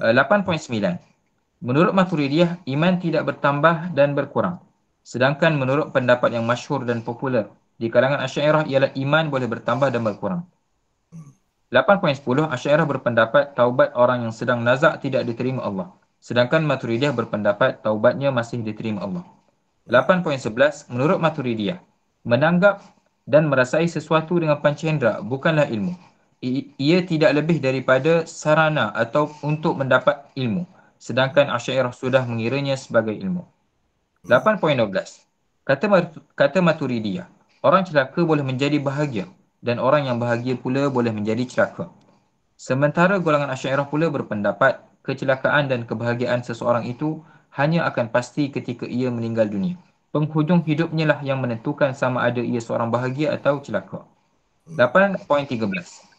8.9. Menurut Maturidiyah, iman tidak bertambah dan berkurang. Sedangkan menurut pendapat yang masyhur dan popular di kalangan Asy'ariyah ialah iman boleh bertambah dan berkurang. 8.10. Asy'ariyah berpendapat taubat orang yang sedang nazak tidak diterima Allah. Sedangkan Maturidiyah berpendapat taubatnya masih diterima Allah. 8.11. Menurut Maturidiyah, menanggap dan merasai sesuatu dengan panca bukanlah ilmu. Ia tidak lebih daripada sarana atau untuk mendapat ilmu. Sedangkan Asy'ariyah sudah mengiranya sebagai ilmu. 8.12. Kata Maturidiyah, orang celaka boleh menjadi bahagia dan orang yang bahagia pula boleh menjadi celaka. Sementara golongan Asy'ariyah pula berpendapat kecelakaan dan kebahagiaan seseorang itu hanya akan pasti ketika ia meninggal dunia. Penghujung hidupnya lah yang menentukan sama ada ia seorang bahagia atau celaka. 8.13.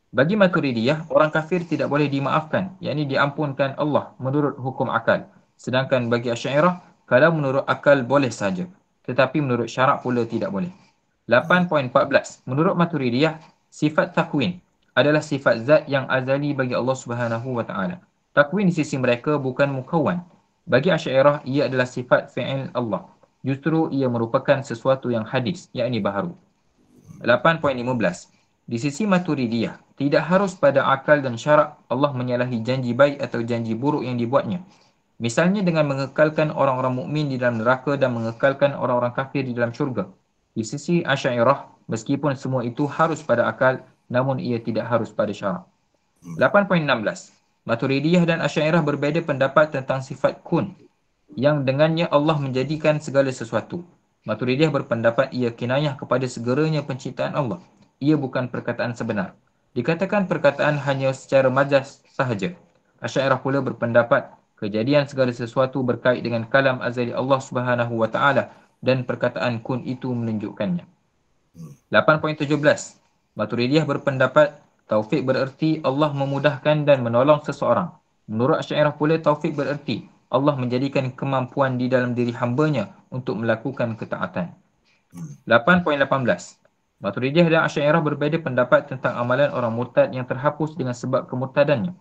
Bagi Maturidiyah, orang kafir tidak boleh dimaafkan, yakni diampunkan Allah menurut hukum akal. Sedangkan bagi Asy'ariyah, kalau menurut akal boleh saja, tetapi menurut syarak pula tidak boleh. 8.14. Menurut Maturidiyah, sifat takwin adalah sifat zat yang azali bagi Allah Subhanahu wa taala. Takwin di sisi mereka bukan mukawwan. Bagi Asy'ariyah, ia adalah sifat fi'il Allah. Justru ia merupakan sesuatu yang hadis, yakni baharu. 8.15. Di sisi Maturidiyah, tidak harus pada akal dan syarak Allah menyalahi janji baik atau janji buruk yang dibuatnya. Misalnya dengan mengekalkan orang-orang mukmin di dalam neraka dan mengekalkan orang-orang kafir di dalam syurga. Di sisi Asy'ariyah, meskipun semua itu harus pada akal, namun ia tidak harus pada syarak. 8.16. Maturidiyah dan Asy'ariyah berbeza pendapat tentang sifat kun, yang dengannya Allah menjadikan segala sesuatu. Maturidiyah berpendapat ia kinayah kepada segeranya penciptaan Allah. Ia bukan perkataan sebenar. Dikatakan perkataan hanya secara majaz sahaja. Asy'ariyah pula berpendapat kejadian segala sesuatu berkait dengan kalam azali Allah Subhanahu wa taala dan perkataan kun itu menunjukkannya. 8.17. Maturidiyah berpendapat taufik bererti Allah memudahkan dan menolong seseorang. Menurut Asy'ariyah pula taufik bererti Allah menjadikan kemampuan di dalam diri hambanya untuk melakukan ketaatan. 8.18. Maturidiyah dan Asy'ariyah berbeza pendapat tentang amalan orang murtad yang terhapus dengan sebab kemurtadannya.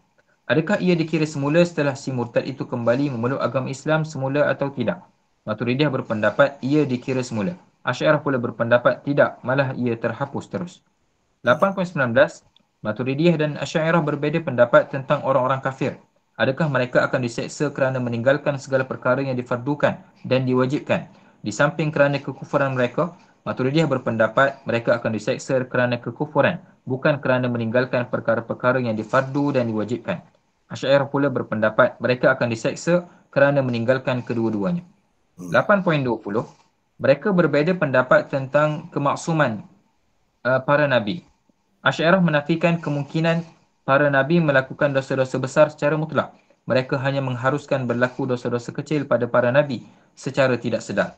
Adakah ia dikira semula setelah si murtad itu kembali memeluk agama Islam semula atau tidak? Maturidiyah berpendapat ia dikira semula. Asy'ariyah pula berpendapat tidak, malah ia terhapus terus. 8.19. Maturidiyah dan Asy'ariyah berbeza pendapat tentang orang-orang kafir. Adakah mereka akan diseksa kerana meninggalkan segala perkara yang difardukan dan diwajibkan? Di samping kerana kekufuran mereka, Maturidiyah berpendapat mereka akan diseksa kerana kekufuran, bukan kerana meninggalkan perkara-perkara yang difardu dan diwajibkan. Asy'ariyah pula berpendapat mereka akan diseksa kerana meninggalkan kedua-duanya. 8.20. Mereka berbeza pendapat tentang kemaksuman para nabi. Asy'ariyah menafikan kemungkinan para nabi melakukan dosa-dosa besar secara mutlak. Mereka hanya mengharuskan berlaku dosa-dosa kecil pada para nabi secara tidak sedar.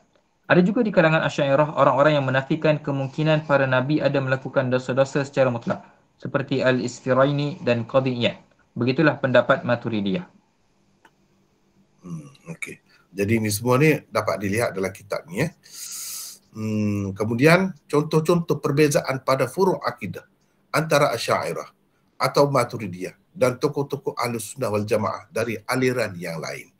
Ada juga di kalangan Asy'ariyah orang-orang yang menafikan kemungkinan para nabi ada melakukan dosa-dosa secara mutlak, seperti Al-Isfiraini dan Qadiyah. Begitulah pendapat Maturidiyah. Okey. Jadi ini semua ni dapat dilihat dalam kitab ni ya. Kemudian contoh-contoh perbezaan pada furu' akidah antara Asy'ariyah atau Maturidiyah dan tokoh-tokoh Ahlus Sunnah wal Jamaah dari aliran yang lain.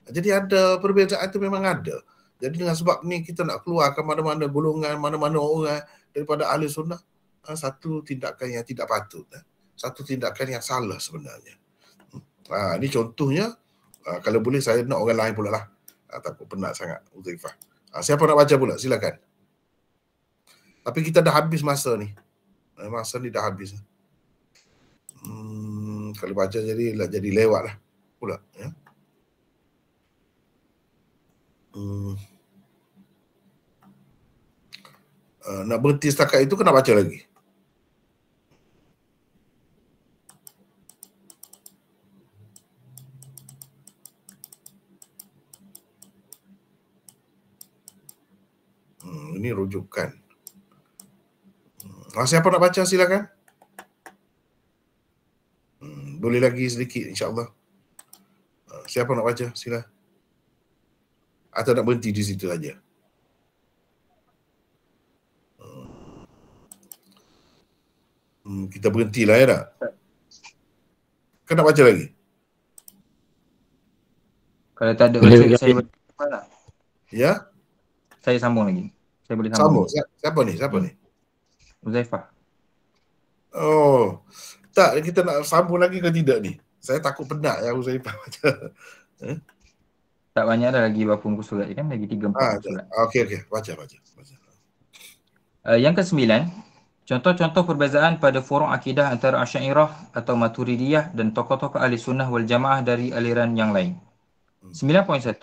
Jadi ada perbezaan itu memang ada. Jadi dengan sebab ni kita nak keluarkan mana-mana golongan, mana-mana orang daripada Ahlus Sunnah, satu tindakan yang tidak patut, satu tindakan yang salah sebenarnya. Ini contohnya, kalau boleh saya nak orang lain pula lah. Takut penat sangat Huzaifah. Siapa nak baca pula? Silakan. Tapi kita dah habis masa ni. Masa ni dah habis. Kalau baca jadi lewat lah pula. Ya. Nak berhenti setakat itu kena baca lagi. Ini rujukan. Siapa nak baca silakan. Boleh lagi sedikit insya-Allah. Siapa nak baca sila. Atau nak berhenti di situ saja? Kita berhentilah ya tak? Kan nak baca lagi? Kalau tak ada Boleh, baca, boleh. saya boleh sambung tak? Ya? Saya sambung lagi. Saya boleh sambung. Sambung. Siapa ni? Siapa ni? Uzaifah. Oh, tak, kita nak sambung lagi ke tidak ni? Saya takut penat ya Uzaifah baca. Tak banyak dah lagi berapa muka surat je kan? Lagi 3-4 muka surat. Okey. Baca. Yang ke-9, contoh-contoh perbezaan pada furuk akidah antara Asy'ariyah atau Maturidiyah dan tokoh-tokoh ahli sunnah wal jamaah dari aliran yang lain. 9.1.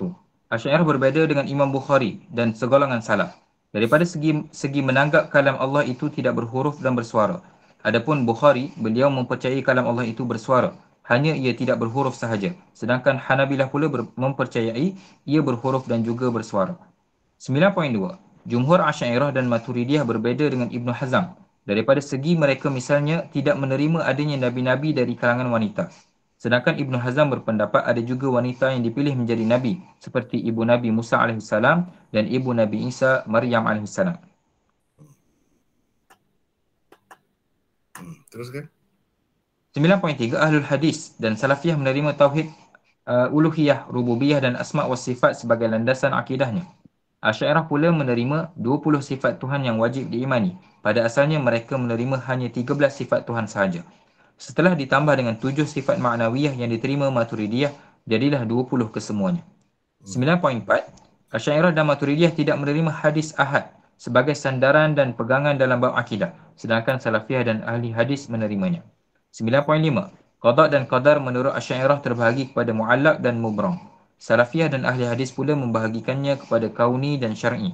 Asy'ariyah berbeza dengan Imam Bukhari dan segolongan salaf. Daripada segi menanggap kalam Allah itu tidak berhuruf dan bersuara. Adapun Bukhari, beliau mempercayai kalam Allah itu bersuara. Hanya ia tidak berhuruf sahaja. Sedangkan Hanabilah pula mempercayai ia berhuruf dan juga bersuara. 9.2. Jumhur Asy'ariyah dan Maturidiyah berbeza dengan Ibn Hazm. Daripada segi mereka misalnya tidak menerima adanya nabi-nabi dari kalangan wanita. Sedangkan Ibn Hazm berpendapat ada juga wanita yang dipilih menjadi nabi seperti ibu Nabi Musa AS dan ibu Nabi Isa Maryam AS. Teruskan. 9.3. Ahlul Hadis dan Salafiyah menerima tauhid uluhiyah, rububiyah dan asma' wa sifat sebagai landasan akidahnya. Asy'ariyah pula menerima 20 sifat Tuhan yang wajib diimani. Pada asalnya mereka menerima hanya 13 sifat Tuhan sahaja. Setelah ditambah dengan 7 sifat ma'nawiyah yang diterima Maturidiyah, jadilah 20 kesemuanya. 9.4. Asy'ariyah dan Maturidiyah tidak menerima hadis ahad sebagai sandaran dan pegangan dalam bab akidah, sedangkan Salafiyah dan ahli hadis menerimanya. 9.5. Qada dan qadar menurut Asy'ariyah terbahagi kepada mu'allaq dan mubram. Salafiyah dan ahli hadis pula membahagikannya kepada kauni dan syar'i.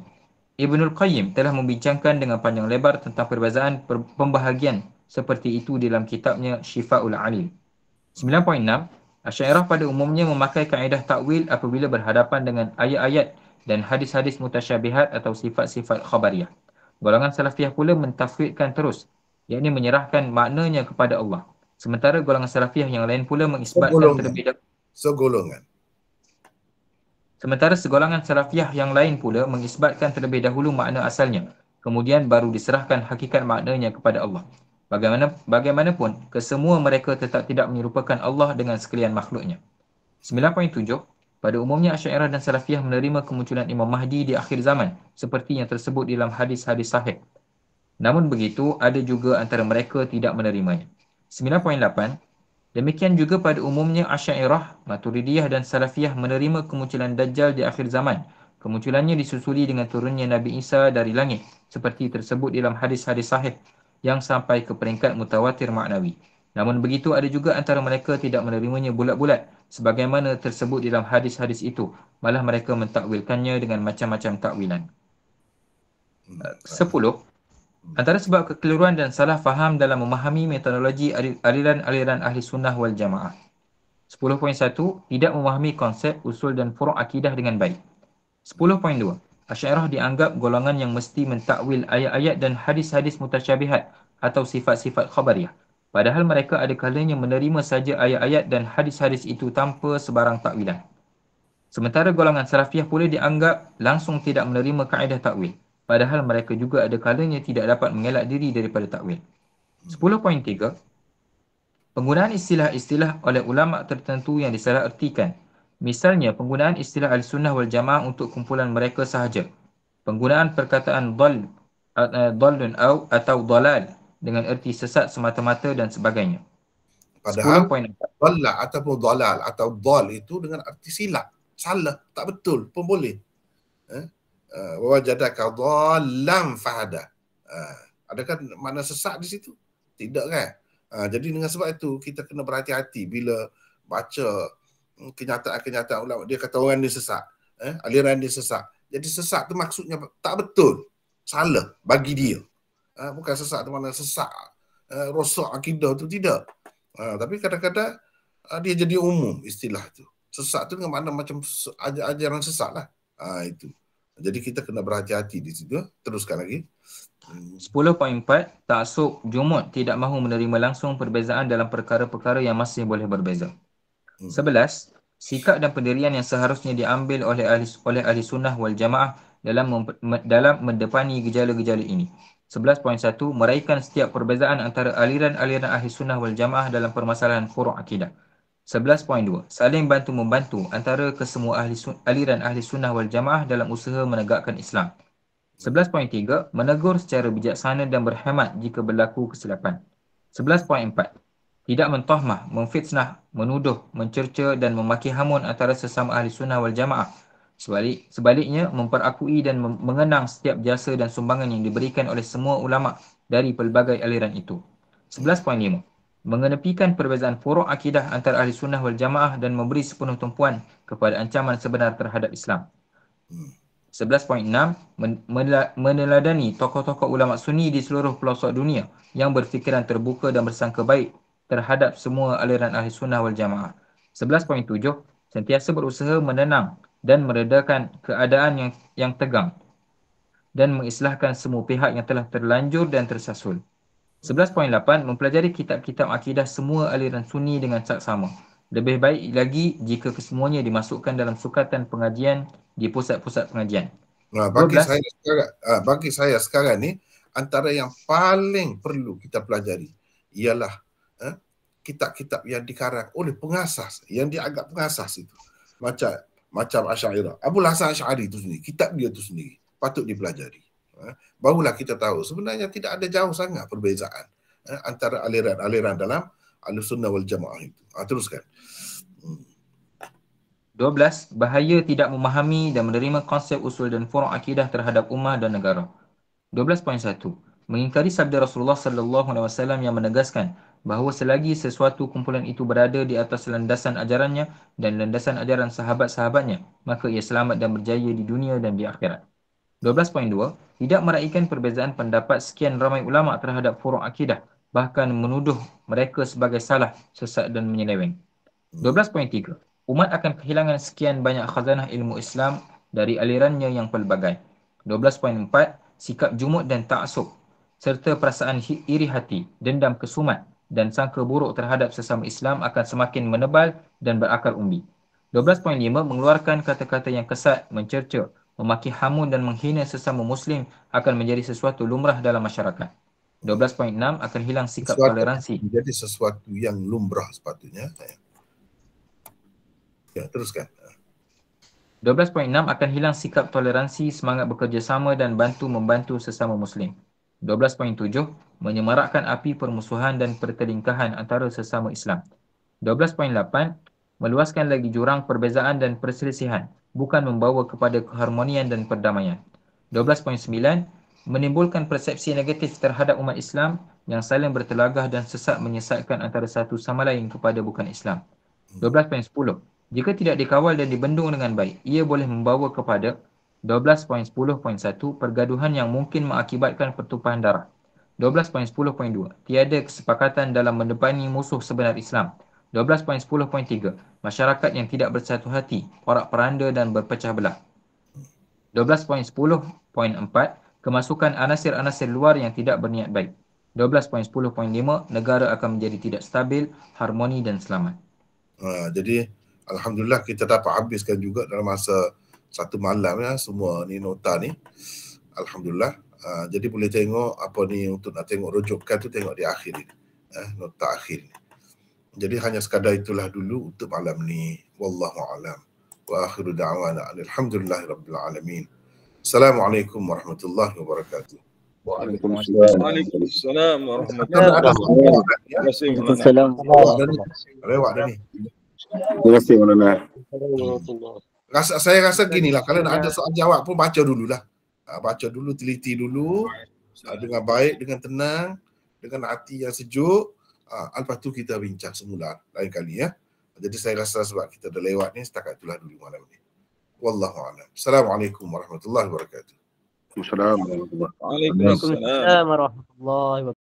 Ibnul Qayyim telah membincangkan dengan panjang lebar tentang perbezaan pembahagian seperti itu dalam kitabnya Syifa'ul Alil. 9.6. Asy'ariyah pada umumnya memakai kaedah takwil apabila berhadapan dengan ayat-ayat dan hadis-hadis mutasyabihat atau sifat-sifat khabariyah. Golongan Salafiyah pula mentafwidkan terus, yakni menyerahkan maknanya kepada Allah. Sementara golongan Salafiyah yang lain pula mengisbatkan terlebih dahulu. Sementara segolongan Salafiyah yang lain pula mengisbatkan terlebih dahulu makna asalnya, kemudian baru diserahkan hakikat maknanya kepada Allah. Bagaimanapun, kesemua mereka tetap tidak menyerupakan Allah dengan sekalian makhluknya. 9.7. Pada umumnya Asy'ariyah dan Salafiyah menerima kemunculan Imam Mahdi di akhir zaman, seperti yang tersebut dalam hadis-hadis sahih. Namun begitu, ada juga antara mereka tidak menerimanya. 9.8. Demikian juga pada umumnya Asy'ariyah, Maturidiyah dan Salafiyah menerima kemunculan Dajjal di akhir zaman. Kemunculannya disusuli dengan turunnya Nabi Isa dari langit, seperti tersebut dalam hadis-hadis sahih yang sampai ke peringkat mutawatir maknawi. Namun begitu, ada juga antara mereka tidak menerimanya bulat-bulat, sebagaimana tersebut dalam hadis-hadis itu. Malah mereka mentakwilkannya dengan macam-macam takwilan. 10. Antara sebab kekeliruan dan salah faham dalam memahami metodologi aliran-aliran ahli sunnah wal jamaah. 10.1. Tidak memahami konsep, usul dan furu' akidah dengan baik. 10.2. Asy'ariyah dianggap golongan yang mesti mentakwil ayat-ayat dan hadis-hadis mutasyabihat atau sifat-sifat khabariyah. Padahal mereka ada kalanya menerima saja ayat-ayat dan hadis-hadis itu tanpa sebarang takwilan. Sementara golongan Salafiyah pula dianggap langsung tidak menerima kaedah takwil. Padahal mereka juga ada kalanya tidak dapat mengelak diri daripada takwil. 10.3. Penggunaan istilah-istilah oleh ulama' tertentu yang disalahertikan. Misalnya, penggunaan istilah Ahlussunnah wal Jamaah untuk kumpulan mereka sahaja. Penggunaan perkataan dallun atau dalal dengan erti sesat semata-mata dan sebagainya. Padahal 10.4. dalla ataupun dalal atau dal itu dengan arti silap, salah, tak betul pun boleh. Wajadaka dhallan fahada. Adakah makna sesat di situ? Tidak kan? Jadi dengan sebab itu kita kena berhati-hati bila baca kenyataan-kenyataan ulama. Dia kata orang ni sesat, aliran dia sesat. Jadi sesat tu maksudnya tak betul, salah bagi dia. Bukan sesat tu mana sesat rosak akidah tu, tidak. Tapi kadang-kadang dia jadi umum istilah tu. Sesat tu dengan makna macam ajaran sesat lah. Itu. Jadi kita kena berhati-hati di situ. Teruskan lagi. 10.4. Ta'assub jumud tidak mahu menerima langsung perbezaan dalam perkara-perkara yang masih boleh berbeza. 11. Sikap dan pendirian yang seharusnya diambil oleh ahli sunnah wal jamaah dalam mendepani gejala-gejala ini. 11.1 Meraihkan setiap perbezaan antara aliran-aliran ahli sunnah wal jamaah dalam permasalahan furu' akidah. 11.2 Saling bantu-membantu antara kesemua aliran ahli sunnah wal jamaah dalam usaha menegakkan Islam. 11.3 Menegur secara bijaksana dan berhemat jika berlaku kesilapan. 11.4 Tidak mentohmah, memfitnah, menuduh, mencerca dan memaki hamun antara sesama ahli sunnah wal jamaah. Sebaliknya, memperakui dan mengenang setiap jasa dan sumbangan yang diberikan oleh semua ulama dari pelbagai aliran itu. 11.5 Mengenepikan perbezaan furu' akidah antara ahli sunnah wal jamaah dan memberi sepenuh tumpuan kepada ancaman sebenar terhadap Islam. 11.6 Meneladani tokoh-tokoh ulama sunni di seluruh pelosok dunia yang berfikiran terbuka dan bersangka baik terhadap semua aliran ahli sunnah wal jamaah. 11.7 Sentiasa berusaha menenang dan meredakan keadaan yang tegang dan mengislahkan semua pihak yang telah terlanjur dan tersasul. 11.8 Mempelajari kitab-kitab akidah semua aliran sunni dengan saksama. Lebih baik lagi jika kesemuanya dimasukkan dalam sukatan pengajian di pusat-pusat pengajian. Bagi saya sekarang ni, antara yang paling perlu kita pelajari ialah kitab-kitab yang dikarang oleh pengasas, yang dianggap pengasas itu. Macam Asy'ariyah. Abul Hasan Asy'ari itu sendiri, kitab dia itu sendiri patut dipelajari. Barulah kita tahu sebenarnya tidak ada jauh sangat perbezaan antara aliran-aliran dalam Ahlussunnah wal Jamaah itu. Teruskan. 12. Bahaya tidak memahami dan menerima konsep usul dan furu' akidah terhadap ummah dan negara. 12.1 Mengingkari sabda Rasulullah SAW yang menegaskan bahawa selagi sesuatu kumpulan itu berada di atas landasan ajarannya dan landasan ajaran sahabat-sahabatnya, maka ia selamat dan berjaya di dunia dan di akhirat. 12.2 Tidak meraihkan perbezaan pendapat sekian ramai ulama terhadap furu' akidah, bahkan menuduh mereka sebagai salah, sesat dan menyeleweng. 12.3 Umat akan kehilangan sekian banyak khazanah ilmu Islam dari alirannya yang pelbagai. 12.4 Sikap jumud dan ta'assub serta perasaan iri hati, dendam kesumat dan sangka buruk terhadap sesama Islam akan semakin menebal dan berakar umbi. 12.5 Mengeluarkan kata-kata yang kesat, mencerca, memaki hamun dan menghina sesama Muslim akan menjadi sesuatu lumrah dalam masyarakat. 12.6 Akan hilang sikap toleransi. Menjadi sesuatu yang lumrah sepatutnya. Ya, teruskan. 12.6 Akan hilang sikap toleransi, semangat bekerjasama dan bantu-membantu sesama Muslim. 12.7 Menyemarakkan api permusuhan dan pertelingkahan antara sesama Islam. 12.8 Meluaskan lagi jurang perbezaan dan perselisihan, bukan membawa kepada keharmonian dan perdamaian. 12.9 Menimbulkan persepsi negatif terhadap umat Islam yang saling bertelagah dan sesat menyesatkan antara satu sama lain kepada bukan Islam. 12.10 Jika tidak dikawal dan dibendung dengan baik, ia boleh membawa kepada 12.10.1 Pergaduhan yang mungkin mengakibatkan pertumpahan darah. 12.10.2 Tiada kesepakatan dalam mendepani musuh sebenar Islam. 12.10.3 Masyarakat yang tidak bersatu hati, porak-peranda dan berpecah belah. 12.10.4 Kemasukan anasir-anasir luar yang tidak berniat baik. 12.10.5 Negara akan menjadi tidak stabil, harmoni dan selamat. Jadi alhamdulillah kita dapat habiskan juga dalam masa satu malam ya semua ni nota ni. Alhamdulillah. Jadi boleh tengok apa ni untuk nak tengok rujukan tu tengok di akhir ni. Nota akhir ni. Jadi hanya sekadar itulah dulu untuk malam ni. Wallahu a'lam. Wa akhiru da'wana alhamdulillahirabbil alamin. Assalamualaikum warahmatullahi wabarakatuh. Waalaikumsalam warahmatullahi wabarakatuh. Lewat dah ni. Terima kasih Maulana. Saya rasa ginilah, kalau nak ada soal jawab pun baca dululah. Baca dulu, teliti dulu dengan baik, dengan tenang, dengan hati yang sejuk. Lepas tu kita bincang semula lain kali ya. Jadi saya rasa sebab kita dah lewat ni, setakat itulah dulu malam ni. Wallahu a'lam. Assalamualaikum warahmatullahi wabarakatuh. Waalaikumsalam warahmatullahi wabarakatuh. Waalaikumsalam warahmatullahi wabarakatuh.